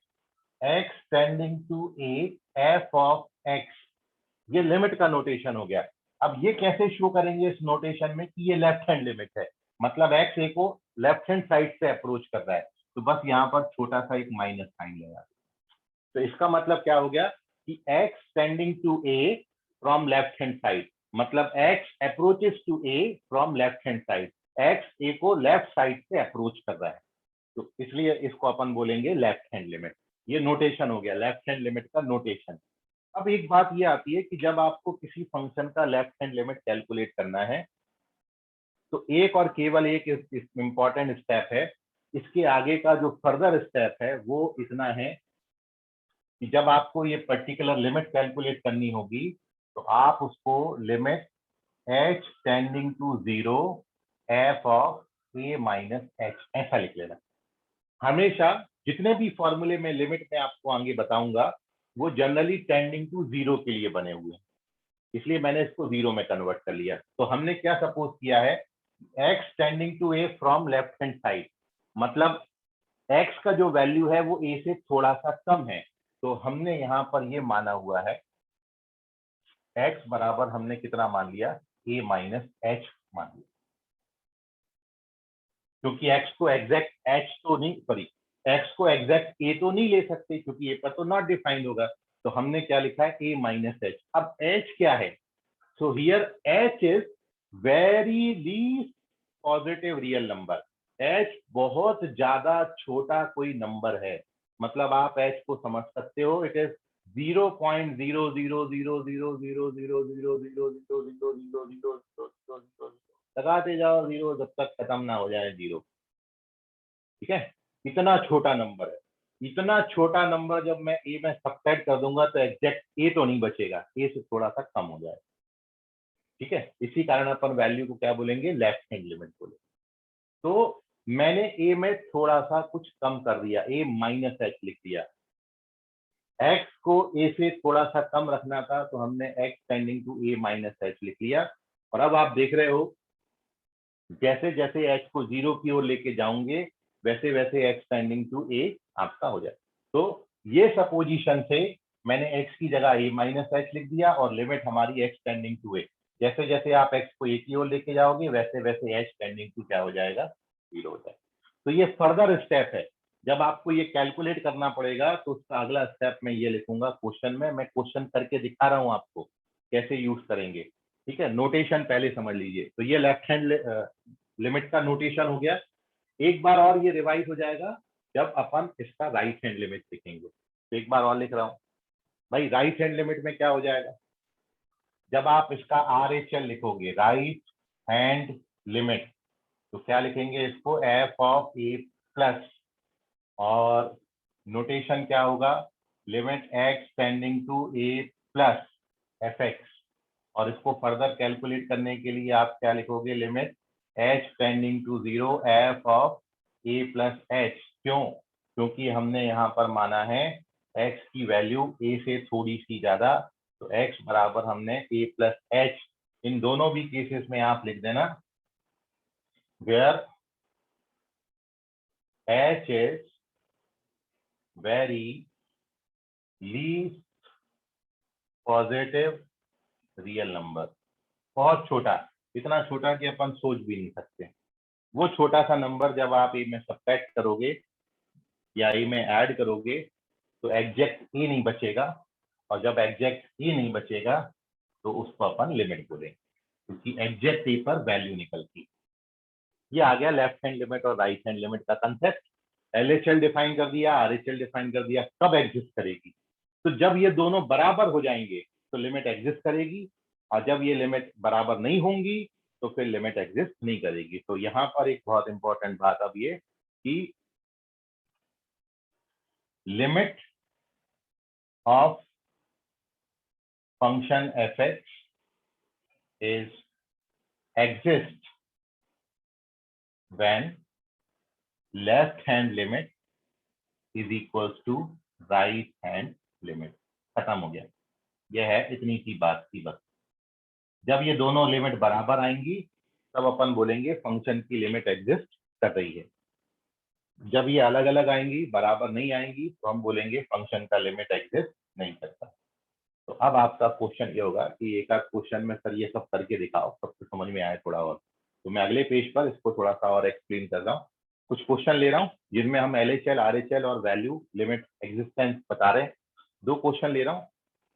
x tending to a f of x, ये लिमिट का नोटेशन हो गया। अब ये कैसे शो करेंगे इस नोटेशन में कि ये लेफ्ट हैंड लिमिट है, मतलब x a को लेफ्ट हैंड साइड से अप्रोच कर रहा है, तो बस यहाँ पर छोटा सा एक माइनस साइन लगा। तो इसका मतलब क्या हो गया कि x tending to a from left hand side, मतलब x approaches to a from left hand side, x a को लेफ्ट साइड से अप्रोच कर रहा है, तो इसलिए इसको अपन बोलेंगे लेफ्ट हैंड लिमिट। ये नोटेशन हो गया लेफ्ट हैंड लिमिट का नोटेशन। अब एक बात ये आती है कि जब आपको किसी फंक्शन का लेफ्ट हैंड लिमिट कैलकुलेट करना है तो एक और केवल एक इंपॉर्टेंट स्टेप है। इसके आगे का जो फर्दर स्टेप है वो इतना है कि जब आपको ये पर्टिकुलर लिमिट कैलकुलेट करनी होगी तो आप उसको limit h tending to 0 f of a minus h ऐसा लिख लेना। हमेशा जितने भी फॉर्मूले में लिमिट में आपको आगे बताऊंगा वो जनरली टेंडिंग टू 0 के लिए बने हुए हैं, इसलिए मैंने इसको 0 में कन्वर्ट कर लिया। तो हमने क्या सपोज किया है x tending to a from left hand side, मतलब x का जो वैल्यू है वो a से थोड़ा सा कम है। तो हमने यहाँ पर ये माना हुआ है x बराबर हमने कितना मान लिया, a माइनस h मान लिया, क्योंकि x को एग्जैक्ट h तो नहीं, सॉरी x को एग्जैक्ट a तो नहीं ले सकते क्योंकि a पर तो नॉट डिफाइंड होगा। तो हमने क्या लिखा है, a माइनस h। अब h क्या है, so here h is very least positive real number. h बहुत ज्यादा छोटा कोई नंबर है, मतलब आप h को समझ सकते हो, इट इज 0.00000000000000 लगाते जाओ जीरो जब तक खत्म ना हो जाए जीरो। ठीक है, इतना छोटा नंबर है। इतना छोटा नंबर जब मैं ए में सबट्रैक्ट कर दूंगा तो एग्जैक्ट ए तो नहीं बचेगा, ए से थोड़ा सा कम हो जाएगा। ठीक है, इसी कारण अपन वैल्यू को क्या बोलेंगे, लेफ्ट हैंड लिमिट बोलेंगे। तो मैंने ए में थोड़ा सा कुछ कम कर दिया, ए माइनस एच लिख दिया। एक्स को ए से थोड़ा सा कम रखना था तो हमने X tending to A minus H लिख लिया। और अब आप देख रहे हो जैसे जैसे एच को जीरो की ओर लेके जाऊंगे वैसे वैसे एक्स टेंडिंग टू ए आपका हो जाए। तो ये सपोजिशन से मैंने एक्स की जगह ए माइनस एच लिख दिया और लिमिट हमारी एक्स टेंडिंग टू ए। जैसे जैसे आप एक्स को ए की ओर लेके जाओगे वैसे वैसे एच टेंडिंग टू क्या हो जाएगा, जीरो हो जाएगा। तो ये फर्दर स्टेप है, जब आपको ये कैलकुलेट करना पड़ेगा तो उसका अगला स्टेप मैं ये लिखूंगा क्वेश्चन में। मैं क्वेश्चन करके दिखा रहा हूं आपको कैसे यूज करेंगे। ठीक है, नोटेशन पहले समझ लीजिए। तो ये लेफ्ट हैंड लिमिट का नोटेशन हो गया। एक बार और ये रिवाइज हो जाएगा जब अपन इसका राइट हैंड लिमिट लिखेंगे। तो एक बार और लिख रहा हूं भाई, राइट हैंड लिमिट में क्या हो जाएगा, जब आप इसका RHL लिखोगे, राइट हैंड लिमिट, तो क्या लिखेंगे इसको, एफ ऑफ ए प्लस, और नोटेशन क्या होगा, limit X tending to A plus F X. और इसको फर्दर कैलकुलेट करने के लिए आप क्या लिखोगे, limit H tending to zero F of A plus H. क्यों, क्योंकि हमने यहाँ पर माना है एक्स की वैल्यू ए से थोड़ी सी ज्यादा, तो एक्स बराबर हमने ए प्लस एच। इन दोनों भी केसेस में आप लिख देना where H is very least positive real number. बहुत छोटा, इतना छोटा कि अपन सोच भी नहीं सकते। वो छोटा सा नंबर जब आप ए में सब्ट्रैक्ट करोगे या ए में ऐड करोगे तो एग्जैक्ट ए नहीं बचेगा, और जब एग्जैक्ट ए नहीं बचेगा तो उसको अपन लिमिट बोलेंगे, क्योंकि एग्जैक्ट ए पर वैल्यू निकलती। ये आ गया लेफ्ट हैंड लिमिट और राइट हैंड लिमिट का कंसेप्ट। LHL डिफाइन कर दिया, RHL डिफाइन कर दिया। कब एग्जिस्ट करेगी, तो जब ये दोनों बराबर हो जाएंगे तो लिमिट एग्जिस्ट करेगी, और जब ये लिमिट बराबर नहीं होंगी तो फिर लिमिट एग्जिस्ट नहीं करेगी। तो यहाँ पर एक बहुत इंपॉर्टेंट बात अब ये कि limit of function fx is exist when left hand limit is equals to right hand limit। खत्म हो गया, यह है इतनी सी बात थी बस। जब ये दोनों लिमिट बराबर आएंगी तब अपन बोलेंगे फंक्शन की लिमिट एग्जिस्ट कर रही है। जब ये अलग अलग आएंगी, बराबर नहीं आएंगी, तो हम बोलेंगे फंक्शन का लिमिट एग्जिस्ट नहीं करता। तो अब आपका क्वेश्चन ये होगा कि एक आध क्वेश्चन में सर ये सब करके दिखाओ, सबको समझ में आए थोड़ा और। तो मैं अगले पेज पर इसको थोड़ा सा और एक्सप्लेन कर रहा हूँ। कुछ क्वेश्चन ले रहा हूँ जिनमें हम LHL RHL और वैल्यू लिमिट एग्जिस्टेंस बता रहे हैं। दो क्वेश्चन ले रहा हूँ,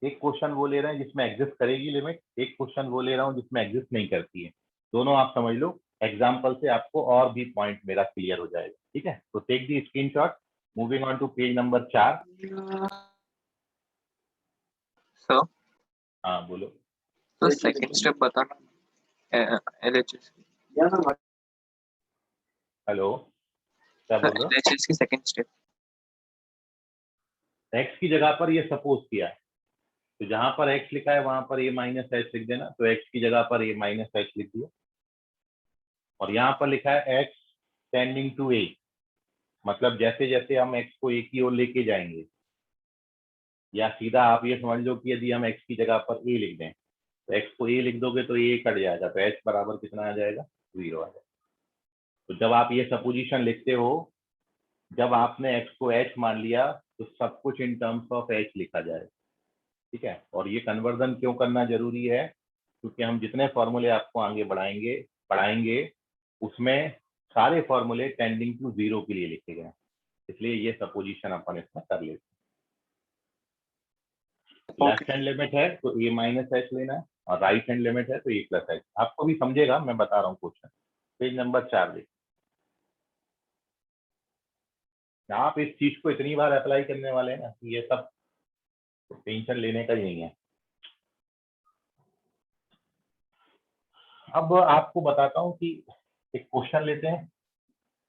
एक क्वेश्चन वो ले रहे हैं जिसमें एग्जिस्ट करेगी लिमिट, एक क्वेश्चन वो ले रहा हूँ जिसमें एग्जिस्ट नहीं करती है। दोनों आप समझ लो, एग्जाम्पल से आपको और भी पॉइंट मेरा क्लियर हो जाएगा। ठीक है, तो take the screenshot. Moving on to page number 4। Sir, हाँ बोलो। तो सेकंड स्टेप बताना LHS की। हेलो, क्या बोल रहे हो? LHS की सेकंड स्टेप। एक्स की जगह पर ये सपोज किया है, तो जहां पर एक्स लिखा है वहां पर ए माइनस एच लिख देना। तो एक्स की जगह पर ए माइनस एच लिख दिया, और यहाँ पर लिखा है एक्स टेंडिंग टू ए, मतलब जैसे जैसे हम एक्स को ए की ओर लेके जाएंगे, या सीधा आप ये समझ लो कि यदि हम एक्स की जगह पर ए लिख दें तो एक्स को ए लिख दोगे तो ए कट जाएगा, तो एच बराबर कितना आ जाएगा, 0 आ जाए। तो जब आप ये सपोजिशन लिखते हो, जब आपने x को h मान लिया तो सब कुछ इन टर्म्स ऑफ h लिखा जाए, ठीक है। और ये कन्वर्जन क्यों करना जरूरी है, क्योंकि हम जितने फॉर्मूले आपको आगे पढ़ाएंगे उसमें सारे फॉर्मूले टेंडिंग टू 0 के लिए लिखे गए, इसलिए ये सपोजिशन अपन इसमें कर लेते हैं। लेफ्ट हैंड लिमिट है तो a माइनस एच लेना है, और राइट हैंड लिमिट है तो a प्लस एच। आपको भी समझेगा, मैं बता रहा हूँ क्वेश्चन। पेज नंबर 4 देखिए। आप इस चीज को इतनी बार अप्लाई करने वाले हैं ना कि ये सब टेंशन लेने का ही नहीं है। अब आपको बताता हूँ कि एक क्वेश्चन लेते हैं,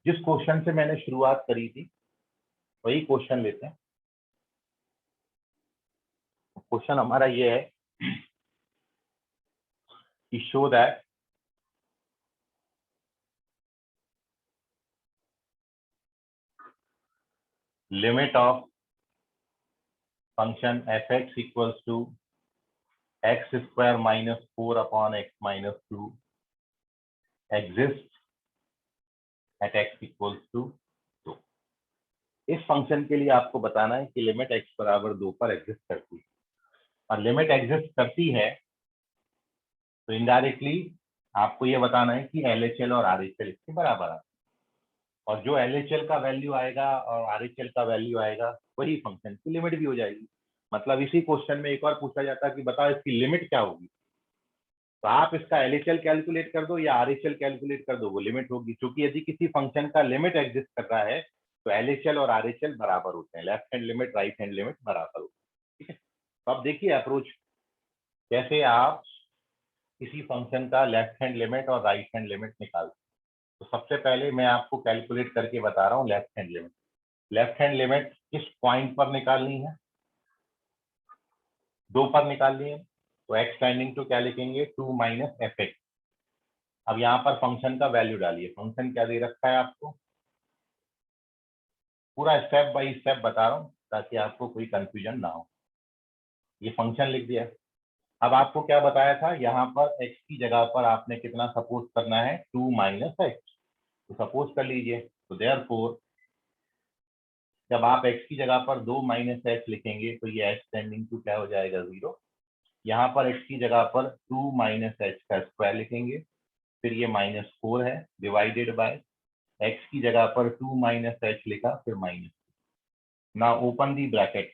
जिस क्वेश्चन से मैंने शुरुआत करी थी वही क्वेश्चन लेते हैं। क्वेश्चन हमारा ये है कि show that limit of function fx equals to x square minus 4 upon x minus 2 exist at x equals to 2। इस फंक्शन के लिए आपको बताना है कि लिमिट x बराबर 2 पर एग्जिस्ट करती है, और लिमिट एग्जिस्ट करती है तो इनडायरेक्टली आपको ये बताना है कि LHL और RHL इसके बराबर है, और जो LHL का वैल्यू आएगा और RHL का वैल्यू आएगा वही फंक्शन की लिमिट भी हो जाएगी। मतलब इसी क्वेश्चन में एक और पूछा जाता है कि बताओ इसकी लिमिट क्या होगी, तो आप इसका LHL कैलकुलेट कर दो या RHL कैलकुलेट कर दो, वो लिमिट होगी। क्योंकि यदि किसी फंक्शन का लिमिट एग्जिस्ट कर रहा है तो LHL और RHL बराबर होते हैं, left hand limit right hand limit बराबर होती है, ठीक है। तो अब देखिए अप्रोच कैसे आप किसी फंक्शन का लेफ्ट हैंड लिमिट और राइट हैंड लिमिट निकालते हैं। तो सबसे पहले मैं आपको कैलकुलेट करके बता रहा हूँ left hand limit. Left hand limit किस पॉइंट पर निकालनी है, 2 पर निकालनी है, तो x टेंडिंग टू क्या लिखेंगे, 2 माइनस एफ एक्स। अब यहाँ पर फंक्शन का वैल्यू डालिए, फंक्शन क्या दे रखा है आपको, पूरा स्टेप बाय स्टेप बता रहा हूँ ताकि आपको कोई कंफ्यूजन ना हो। ये फंक्शन लिख दिया। अब आपको क्या बताया था, यहाँ पर x की जगह पर आपने कितना सपोज करना है, 2 माइनस एक्स। तो सपोज कर लीजिए, तो देयरफॉर जब आप x की जगह पर 2 माइनस एच लिखेंगे तो ये x टेंडिंग टू क्या हो जाएगा, 0। यहाँ पर x की जगह पर 2 माइनस एच का स्क्वायर लिखेंगे, फिर ये -4 है डिवाइडेड बाय x की जगह पर 2 माइनस एच लिखा, फिर minus. Now open the bracket,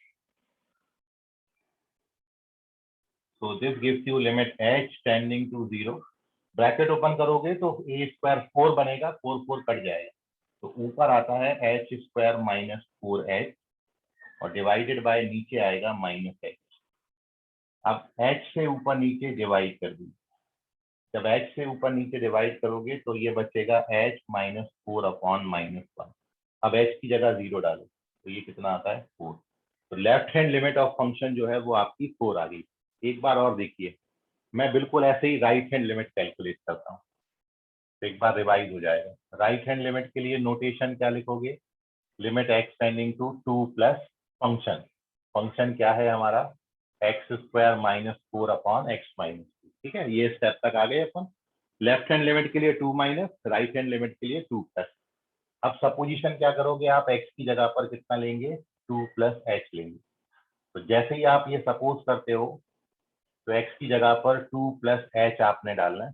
so this gives you limit h tending to 0। Bracket open करोगे तो a स्क्वायर 4 बनेगा, 4 कट जाएगा, तो ऊपर आता है h स्क्वायर माइनस 4h और डिवाइडेड बाय नीचे आएगा -h। अब h से ऊपर नीचे डिवाइड कर दीजिए, जब h से ऊपर नीचे डिवाइड करोगे तो ये बचेगा h माइनस 4 अपॉन -1। अब h की जगह 0 डालो तो ये कितना आता है, 4। तो left hand limit of function जो है वो आपकी 4 आ गई। एक बार और देखिए, मैं बिल्कुल ऐसे ही राइट हैंड लिमिट कैलकुलेट करता हूँ, तो एक बार रिवाइज हो जाएगा। राइट हैंड लिमिट के लिए नोटेशन क्या लिखोगे, limit x tending to 2 plus function, function क्या है हमारा, X square minus 4 upon X minus 2, ठीक है। ये स्टेप तक आ गए अपन। लेफ्ट हैंड लिमिट के लिए 2 माइनस, राइट हैंड लिमिट के लिए 2 प्लस। अब सपोजिशन क्या करोगे, आप x की जगह पर कितना लेंगे, 2 प्लस एच लेंगे। तो जैसे ही आप ये सपोज करते हो तो x की जगह पर 2 प्लस एच आपने डालना है,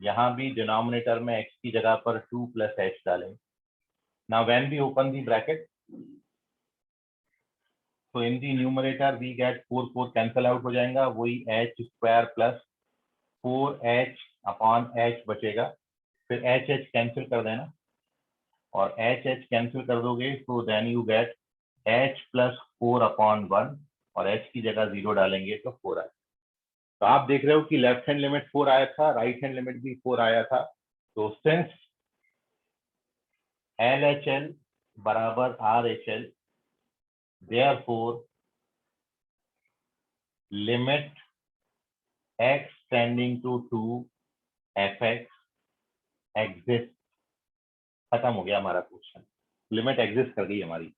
यहाँ भी डिनोमिनेटर में x की जगह पर 2 प्लस एच डालेंगे। Now when we open the bracket, तो in the numerator we get 4 cancel out हो जाएगा, वही H square plus 4h upon H बचेगा, फिर एच कैंसिल कर देना, और एच कैंसिल कर दोगे तो then you get h plus 4 upon 1, और h की जगह 0 डालेंगे तो 4 आएगा। तो आप देख रहे हो कि लेफ्ट हैंड लिमिट 4 आया था, राइट हैंड लिमिट भी 4 आया था। तो सिंस LHL बराबर RHL, therefore limit x tending to 2 fx exist. खत्म हो गया हमारा क्वेश्चन, लिमिट एग्जिस्ट कर गई हमारी,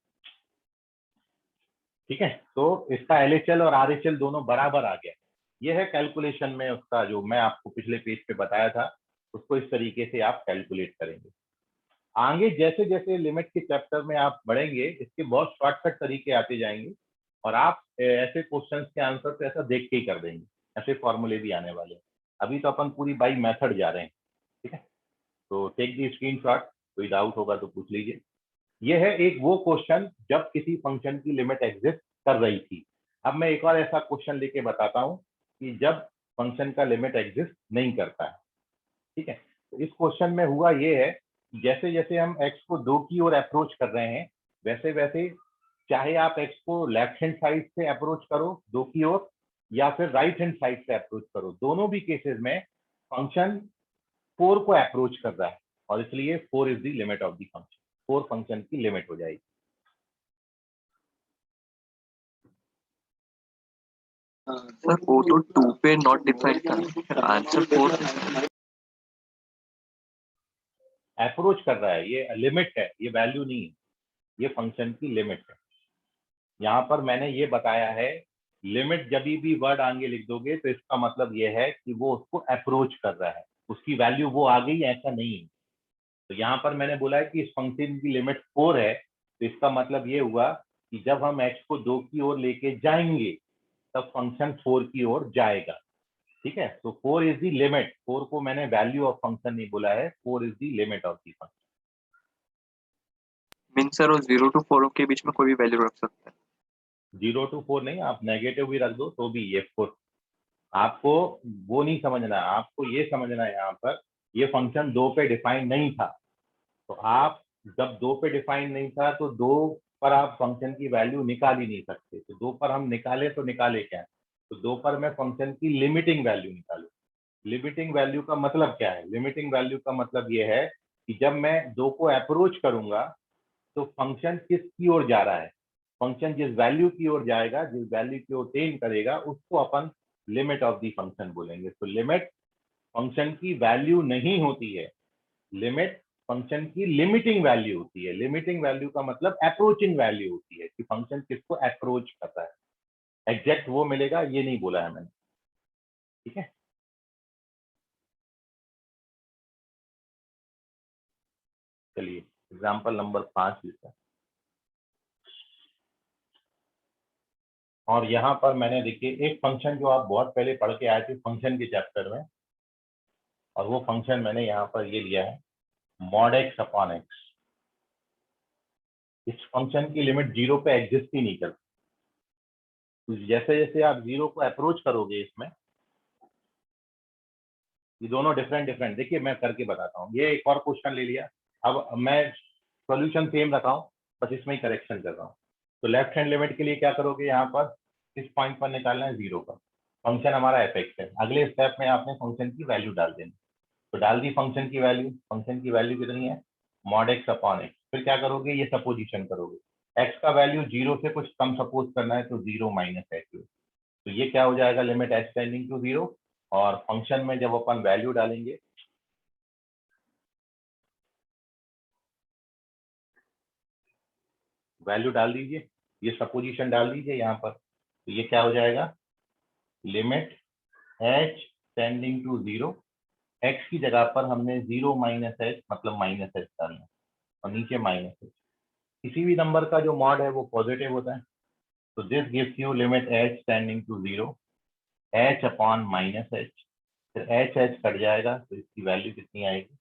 ठीक है। तो इसका LHL और RHL दोनों बराबर आ गया, ये है कैलकुलेशन में उसका, जो मैं आपको पिछले पेज पे बताया था, उसको इस तरीके से आप कैलकुलेट करेंगे। आगे जैसे जैसे लिमिट के चैप्टर में आप बढ़ेंगे, इसके बहुत शॉर्टकट तरीके आते जाएंगे और आप ऐसे क्वेश्चंस के आंसर तो ऐसा देख के ही कर देंगे, ऐसे फॉर्मूले भी आने वाले हैं। अभी तो अपन पूरी बाई मेथड जा रहे हैं, ठीक है। तो टेक दी स्क्रीनशॉट, कोई डाउट होगा तो पूछ लीजिए। ये है एक वो क्वेश्चन जब किसी फंक्शन की लिमिट एग्जिस्ट कर रही थी। अब मैं एक और ऐसा क्वेश्चन लेके बताता हूँ कि जब फंक्शन का लिमिट एग्जिस्ट नहीं करता है, ठीक है। तो इस क्वेश्चन में हुआ ये है, जैसे जैसे हम x को 2 की ओर अप्रोच कर रहे हैं, वैसे वैसे चाहे आप x को लेफ्ट हैंड साइड से अप्रोच करो 2 की ओर, या फिर राइट हैंड साइड से अप्रोच करो, दोनों भी केसेस में फंक्शन 4 को अप्रोच कर रहा है और इसलिए 4 is the limit of the function. 4 function की लिमिट हो जाएगी। सर वो तो 2 पे नॉट डिफाइंड था, फिर आंसर 4। अप्रोच कर रहा है, ये लिमिट है, ये वैल्यू नहीं है, ये फंक्शन की लिमिट है। यहाँ पर मैंने ये बताया है, लिमिट जब भी वर्ड आगे लिख दोगे तो इसका मतलब ये है कि वो उसको अप्रोच कर रहा है, उसकी वैल्यू वो आ गई, ऐसा नहीं है। तो यहाँ पर मैंने बोला है कि इस फंक्शन की लिमिट 4 है, तो इसका मतलब ये हुआ कि जब हम x को 2 की ओर लेके जाएंगे तब फंक्शन 4 की ओर जाएगा, ठीक है। तो 4 इज द लिमिट, 4 को मैंने वैल्यू ऑफ फंक्शन नहीं बोला है, 4 is the limit of the function. Mean sir वो 0 to 4 के बीच में कोई भी वैल्यू रख सकते हैं? 0 to 4 नहीं, आप नेगेटिव भी रख दो तो भी ये 4। आपको वो नहीं समझना, आपको ये समझना है यहाँ पर ये फंक्शन 2 पे डिफाइन नहीं था। तो आप जब 2 पे डिफाइन नहीं था तो 2 पर आप फंक्शन की वैल्यू निकाल ही नहीं सकते। तो 2 पर हम निकाले तो निकाले क्या, तो 2 पर मैं फंक्शन की लिमिटिंग वैल्यू निकालू। लिमिटिंग वैल्यू का मतलब क्या है, लिमिटिंग वैल्यू का मतलब ये है कि जब मैं 2 को अप्रोच करूंगा तो फंक्शन किस की ओर जा रहा है, फंक्शन जिस वैल्यू की ओर जाएगा, जिस वैल्यू की ओर टेन करेगा, उसको अपन लिमिट ऑफ द फंक्शन बोलेंगे। तो लिमिट फंक्शन की वैल्यू नहीं होती है, लिमिट फंक्शन की लिमिटिंग वैल्यू होती है। लिमिटिंग वैल्यू का मतलब अप्रोचिंग वैल्यू होती है कि फंक्शन किसको अप्रोच करता है। एग्जैक्ट वो मिलेगा ये नहीं बोला है मैंने, ठीक है। चलिए एग्जाम्पल नंबर 5 लिखा, और यहाँ पर मैंने देखिए एक फंक्शन जो आप बहुत पहले पढ़ के आए थे फंक्शन के चैप्टर में, और वो फंक्शन मैंने यहाँ पर ये लिया है mod x अपॉन x। इस फंक्शन की लिमिट 0 पे एग्जिस्ट ही नहीं करती। तो जैसे जैसे आप 0 को अप्रोच करोगे, इसमें ये दोनों डिफरेंट डिफरेंट, देखिए मैं करके बताता हूँ। ये एक और क्वेश्चन ले लिया, अब मैं सॉल्यूशन सेम रखा हूँ, बस इसमें ही करेक्शन कर रहा हूँ। तो लेफ्ट हैंड लिमिट के लिए क्या करोगे, यहाँ पर इस पॉइंट पर निकालना है 0 पर, फंक्शन हमारा एफ है। अगले स्टेप में आपने फंक्शन की वैल्यू डाल देनी। तो डाल दी फंक्शन की वैल्यू, फंक्शन की वैल्यू कितनी है mod x अपॉन x। फिर क्या करोगे, ये सपोजिशन करोगे, x का वैल्यू 0 से कुछ कम सपोज करना है तो 0 माइनस h। तो ये क्या हो जाएगा, लिमिट h टेंडिंग टू 0। और फंक्शन में जब अपन वैल्यू डालेंगे, वैल्यू डाल दीजिए, ये सपोजिशन डाल दीजिए यहाँ पर, तो ये क्या हो जाएगा, limit h tending to 0, x की जगह पर हमने 0 माइनस h मतलब माइनस h डालना और नीचे माइनस h। किसी भी नंबर का जो मॉड है वो पॉजिटिव होता है। तो this gives you limit h tending to 0 h upon minus h। फिर h कट जाएगा तो इसकी वैल्यू कितनी आएगी,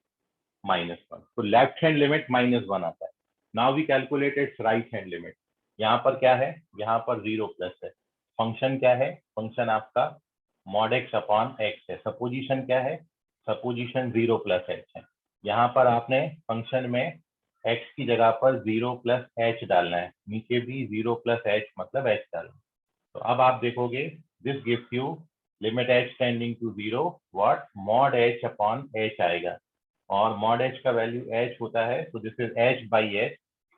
-1। तो लेफ्ट हैंड लिमिट -1 आता है। Now we calculate its right hand limit. यहाँ पर क्या है, यहाँ पर 0 प्लस है। फंक्शन क्या है, फंक्शन आपका mod x अपॉन x है। सपोजिशन क्या है, सपोजिशन 0 प्लस h है। यहाँ पर आपने फंक्शन में x की जगह पर 0 प्लस h डालना है, नीचे भी 0 प्लस h मतलब h डालना है। तो अब आप देखोगे this gives you limit h tending to 0 what mod h अपॉन h आएगा, और mod h का वैल्यू h होता है, तो this is h by h।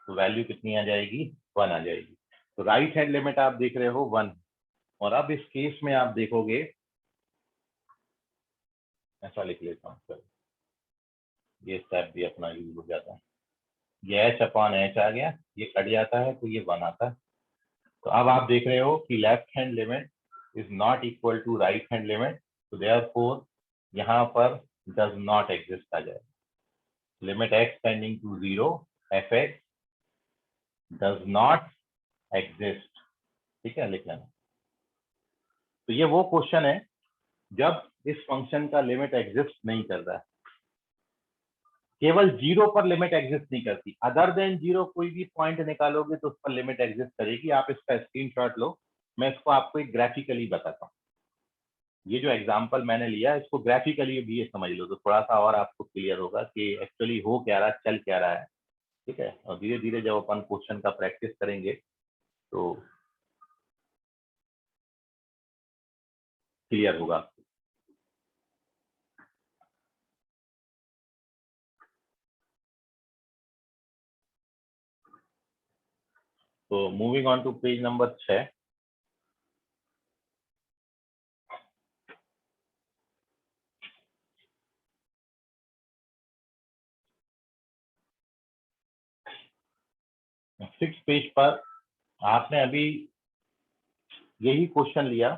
तो वैल्यू कितनी आ जाएगी, 1 आ जाएगी। तो राइट हैंड लिमिट आप देख रहे हो 1। और अब इस केस में आप देखोगे, ऐसा लिख लेता हूँ सर, ये स्टेप भी अपना यूज हो जाता है। ये h अपॉन h आ गया, ये कट जाता है तो ये 1 आता है। तो अब आप देख रहे हो कि left hand limit is not equal to right hand limit, तो देयरफॉर यहाँ पर डज नॉट एग्जिस्ट आ जाएगा। Limit x tending to 0 fx does not exist. ठीक है, लिख लेना। तो ये वो क्वेश्चन है जब इस फंक्शन का लिमिट एग्जिस्ट नहीं कर रहा है, केवल 0 पर लिमिट एग्जिस्ट नहीं करती, अदर देन 0 कोई भी पॉइंट निकालोगे तो उस पर लिमिट एग्जिस्ट करेगी। आप इसका स्क्रीनशॉट लो, मैं इसको आपको एक ग्राफिकली बताता हूँ। ये जो एग्जांपल मैंने लिया इसको ग्राफिकली भी समझ लो तो थोड़ा सा और आपको क्लियर होगा कि एक्चुअली हो क्या रहा है, चल क्या रहा है। ठीक है, और धीरे धीरे जब अपन क्वेश्चन का प्रैक्टिस करेंगे तो क्लियर होगा। तो moving on to page number 6। Six page पर आपने अभी यही क्वेश्चन लिया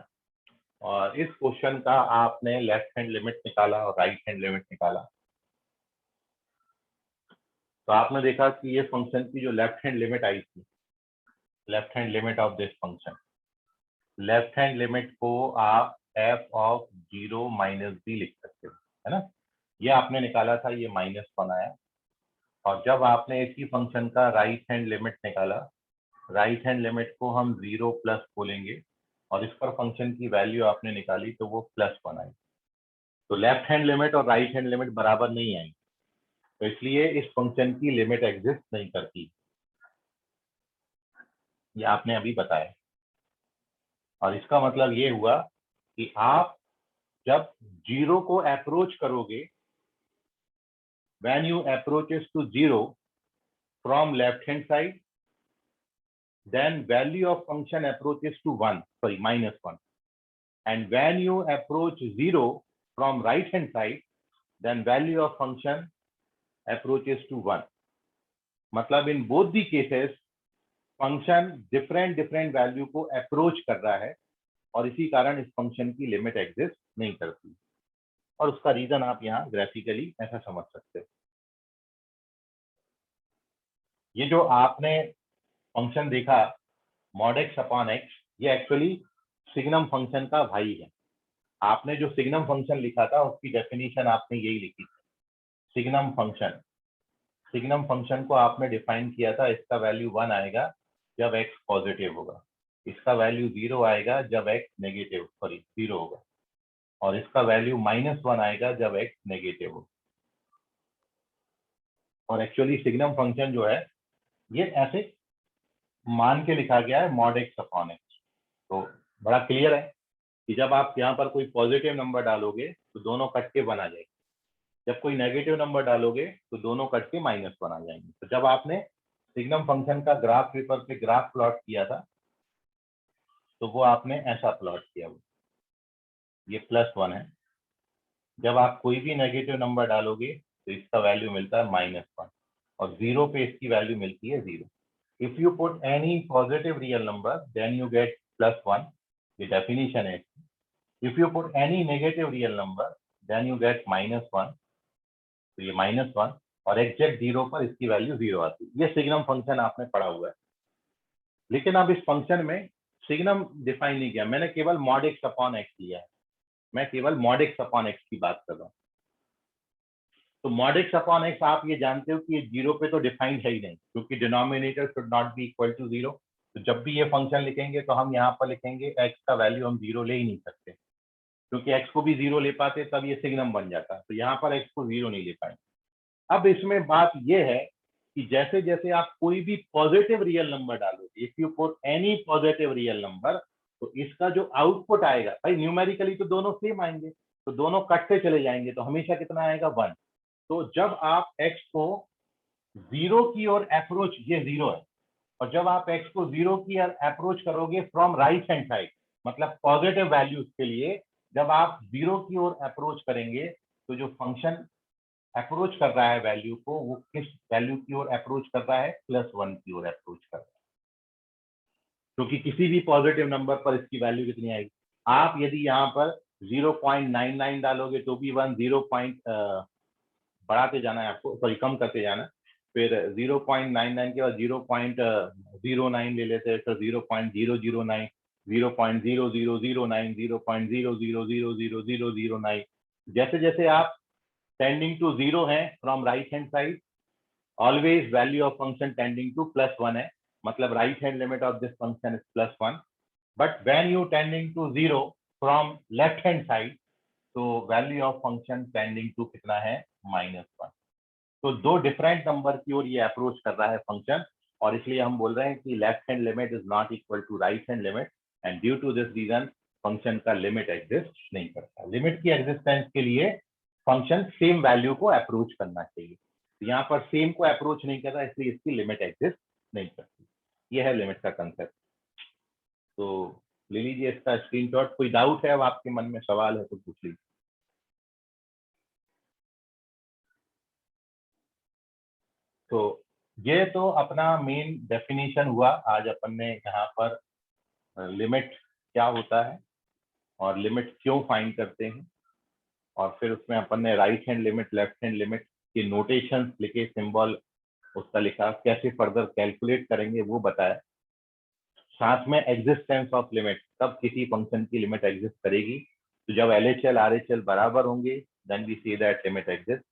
और इस क्वेश्चन का आपने लेफ्ट हैंड लिमिट निकाला और राइट हैंड लिमिट निकाला। तो आपने देखा कि ये फंक्शन की जो लेफ्ट हैंड लिमिट आई थी, left hand limit of this function, left hand limit को आप f ऑफ 0 माइनस b लिख सकते हो, है ना। ये आपने निकाला था, ये -1 आया। और जब आपने इसी फंक्शन का राइट हैंड लिमिट निकाला, राइट हैंड लिमिट को हम 0 प्लस बोलेंगे और इस पर फंक्शन की वैल्यू आपने निकाली तो वो +1 आई। तो लेफ्ट हैंड लिमिट और राइट हैंड लिमिट बराबर नहीं आई, तो इसलिए इस फंक्शन की लिमिट एग्जिस्ट नहीं करती, ये आपने अभी बताया। और इसका मतलब ये हुआ कि आप जब 0 को अप्रोच करोगे, when you approaches to 0 from left hand side, then value of function approaches to -1, and when you approach 0 from right hand side, then value of function approaches to 1. मतलब in both the cases function different value को अप्रोच कर रहा है और इसी कारण इस फंक्शन की लिमिट एग्जिस्ट नहीं करती। और उसका रीजन आप यहाँ ग्राफिकली ऐसा समझ सकते हो। ये जो आपने फंक्शन देखा mod x अपॉन x, ये एक्चुअली सिग्नम फंक्शन का भाई है। आपने जो सिग्नम फंक्शन लिखा था उसकी डेफिनेशन आपने यही लिखी थी, सिग्नम फंक्शन। सिग्नम फंक्शन को आपने डिफाइन किया था, इसका वैल्यू 1 आएगा जब x पॉजिटिव होगा, इसका वैल्यू 0 आएगा जब x नेगेटिव 0 होगा, और इसका वैल्यू -1 आएगा जब x नेगेटिव होगा। और एक्चुअली सिग्नम फंक्शन जो है ये ऐसे मान के लिखा गया है mod x अपॉन x। तो बड़ा क्लियर है कि जब आप यहाँ पर कोई पॉजिटिव नंबर डालोगे तो दोनों कट के 1 आ जाएंगे, जब कोई नेगेटिव नंबर डालोगे तो दोनों कट के -1 आ जाएंगे। तो जब आपने सिग्नम फंक्शन का ग्राफ पेपर पे ग्राफ प्लॉट किया था तो वो आपने ऐसा प्लॉट किया, वो ये +1 है। जब आप कोई भी नेगेटिव नंबर डालोगे तो इसका वैल्यू मिलता है -1 और 0 पे इसकी वैल्यू मिलती है 0। If you put any positive real number then you get +1, ये डेफिनेशन है। If you put any negative real number then you get -1, तो ये -1 और एग्जैक्ट 0 पर इसकी वैल्यू 0 आती है। ये सिग्नम फंक्शन आपने पढ़ा हुआ है। लेकिन अब इस फंक्शन में सिग्नम डिफाइन नहीं किया, मैंने केवल mod x अपॉन x लिया है, मैं केवल mod x अपॉन x की बात कर रहा हूँ। तो mod x अपॉन x आप ये जानते हो कि ये 0 पे तो डिफाइंड है ही नहीं, क्योंकि denominator should not be equal to 0। तो जब भी ये फंक्शन लिखेंगे तो हम यहाँ पर लिखेंगे x का वैल्यू हम 0 ले ही नहीं सकते, क्योंकि x को भी 0 ले पाते तब ये सिग्नम बन जाता। तो यहाँ पर x को 0 नहीं ले पाएंगे। अब इसमें बात ये है कि जैसे जैसे आप कोई भी पॉजिटिव रियल नंबर डालोगे, if you put any positive real number, तो इसका जो आउटपुट आएगा, भाई न्यूमेरिकली तो दोनों सेम आएंगे, तो दोनों कटते चले जाएंगे, तो हमेशा कितना आएगा 1। तो जब आप x को 0 की ओर अप्रोच, ये 0 है, और जब आप x को 0 की ओर अप्रोच करोगे फ्रॉम राइट हैंड साइड, मतलब पॉजिटिव वैल्यूज के लिए जब आप 0 की ओर अप्रोच करेंगे तो जो फंक्शन अप्रोच कर रहा है वैल्यू को, वो किस वैल्यू की ओर अप्रोच कर रहा है? +1 की ओर अप्रोच कर रहा है, क्योंकि किसी भी पॉजिटिव नंबर पर इसकी वैल्यू कितनी आएगी? आप यदि यहाँ पर 0.99 डालोगे तो भी 0 पॉइंट बढ़ाते जाना है आपको, सॉरी कम करते जाना, फिर 0.99 के बाद 0.09 ले लेते हैं, फिर 0.009, 0.0009, 0.00000009। जैसे जैसे आप टेंडिंग टू जीरो है from right hand side, always value of function tending to +1 है, मतलब right hand limit of this function is +1। But when you tending to zero from left hand side, तो value of function tending to कितना है, -1। तो दो डिफरेंट नंबर की ओर ये अप्रोच कर रहा है फंक्शन, और इसलिए हम बोल रहे हैं कि left hand limit is not equal to right hand limit, and due to this reason function का लिमिट एग्जिस्ट नहीं करता। लिमिट की एग्जिस्टेंस के लिए फंक्शन सेम वैल्यू को अप्रोच करना चाहिए, यहाँ पर सेम को अप्रोच नहीं कर रहा, इसलिए इसकी लिमिट एग्जिस्ट नहीं करती। यह है लिमिट का कंसेप्ट। तो ले लीजिए इसका स्क्रीनशॉट। कोई डाउट है, अब आपके मन में सवाल है तो पूछ लीजिए। तो ये तो अपना मेन डेफिनेशन हुआ। आज अपन ने यहाँ पर लिमिट क्या होता है और लिमिट क्यों फाइंड करते हैं, और फिर उसमें अपन ने right hand limit, left hand limit के नोटेशन लिखे, सिंबल उसका लिखा, कैसे फर्दर कैलकुलेट करेंगे वो बताया। साथ में एग्जिस्टेंस ऑफ लिमिट, कब किसी फंक्शन की लिमिट एग्जिस्ट करेगी, तो जब LHL RHL बराबर होंगे, then we say that limit exist.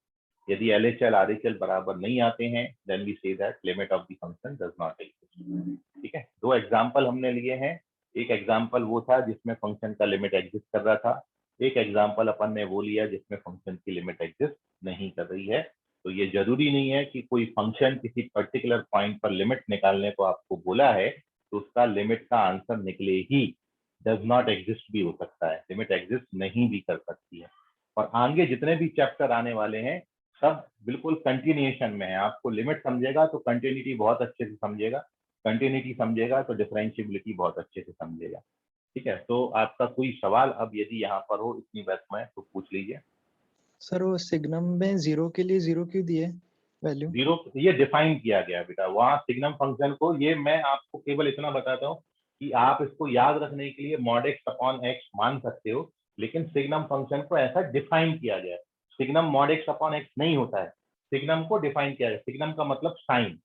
यदि LHL RHL बराबर नहीं आते हैं, then we say that limit of the function does not exist. ठीक है, दो एग्जांपल हमने लिए हैं। एक एग्जांपल वो था जिसमें फंक्शन का लिमिट एग्जिस्ट कर रहा था, एक एग्जांपल अपन ने वो लिया जिसमें फंक्शन की लिमिट एग्जिस्ट नहीं कर रही है। तो ये जरूरी नहीं है कि कोई फंक्शन किसी पर्टिकुलर पॉइंट पर लिमिट निकालने को आपको बोला है तो उसका लिमिट का आंसर निकले ही, डज नॉट एग्जिस्ट भी हो सकता है, लिमिट एग्जिस्ट नहीं भी कर सकती है। और आगे जितने भी चैप्टर आने वाले हैं सब बिल्कुल कंटिन्यूएशन में है। आपको लिमिट समझेगा तो कंटिन्यूटी बहुत अच्छे से समझेगा, कंटिन्यूटी समझेगा तो डिफरेंशिएबिलिटी बहुत अच्छे से समझेगा। ठीक है, तो आपका कोई सवाल अब यदि यहाँ पर हो इतनी बहस में तो पूछ लीजिए। सर वो सिग्नम में 0 के लिए 0 क्यों दिए वैल्यू? जीरो ये डिफाइन किया गया बेटा, वहाँ सिग्नम फंक्शन को, ये मैं आपको केवल इतना बताता हूँ कि आप इसको याद रखने के लिए mod x अपॉन x मान सकते हो, लेकिन सिग्नम फंक्शन को ऐसा डिफाइन किया गया है। Signum mod x upon x नहीं होता है, सिग्नम को डिफाइन किया गया। सिग्नम का मतलब साइन,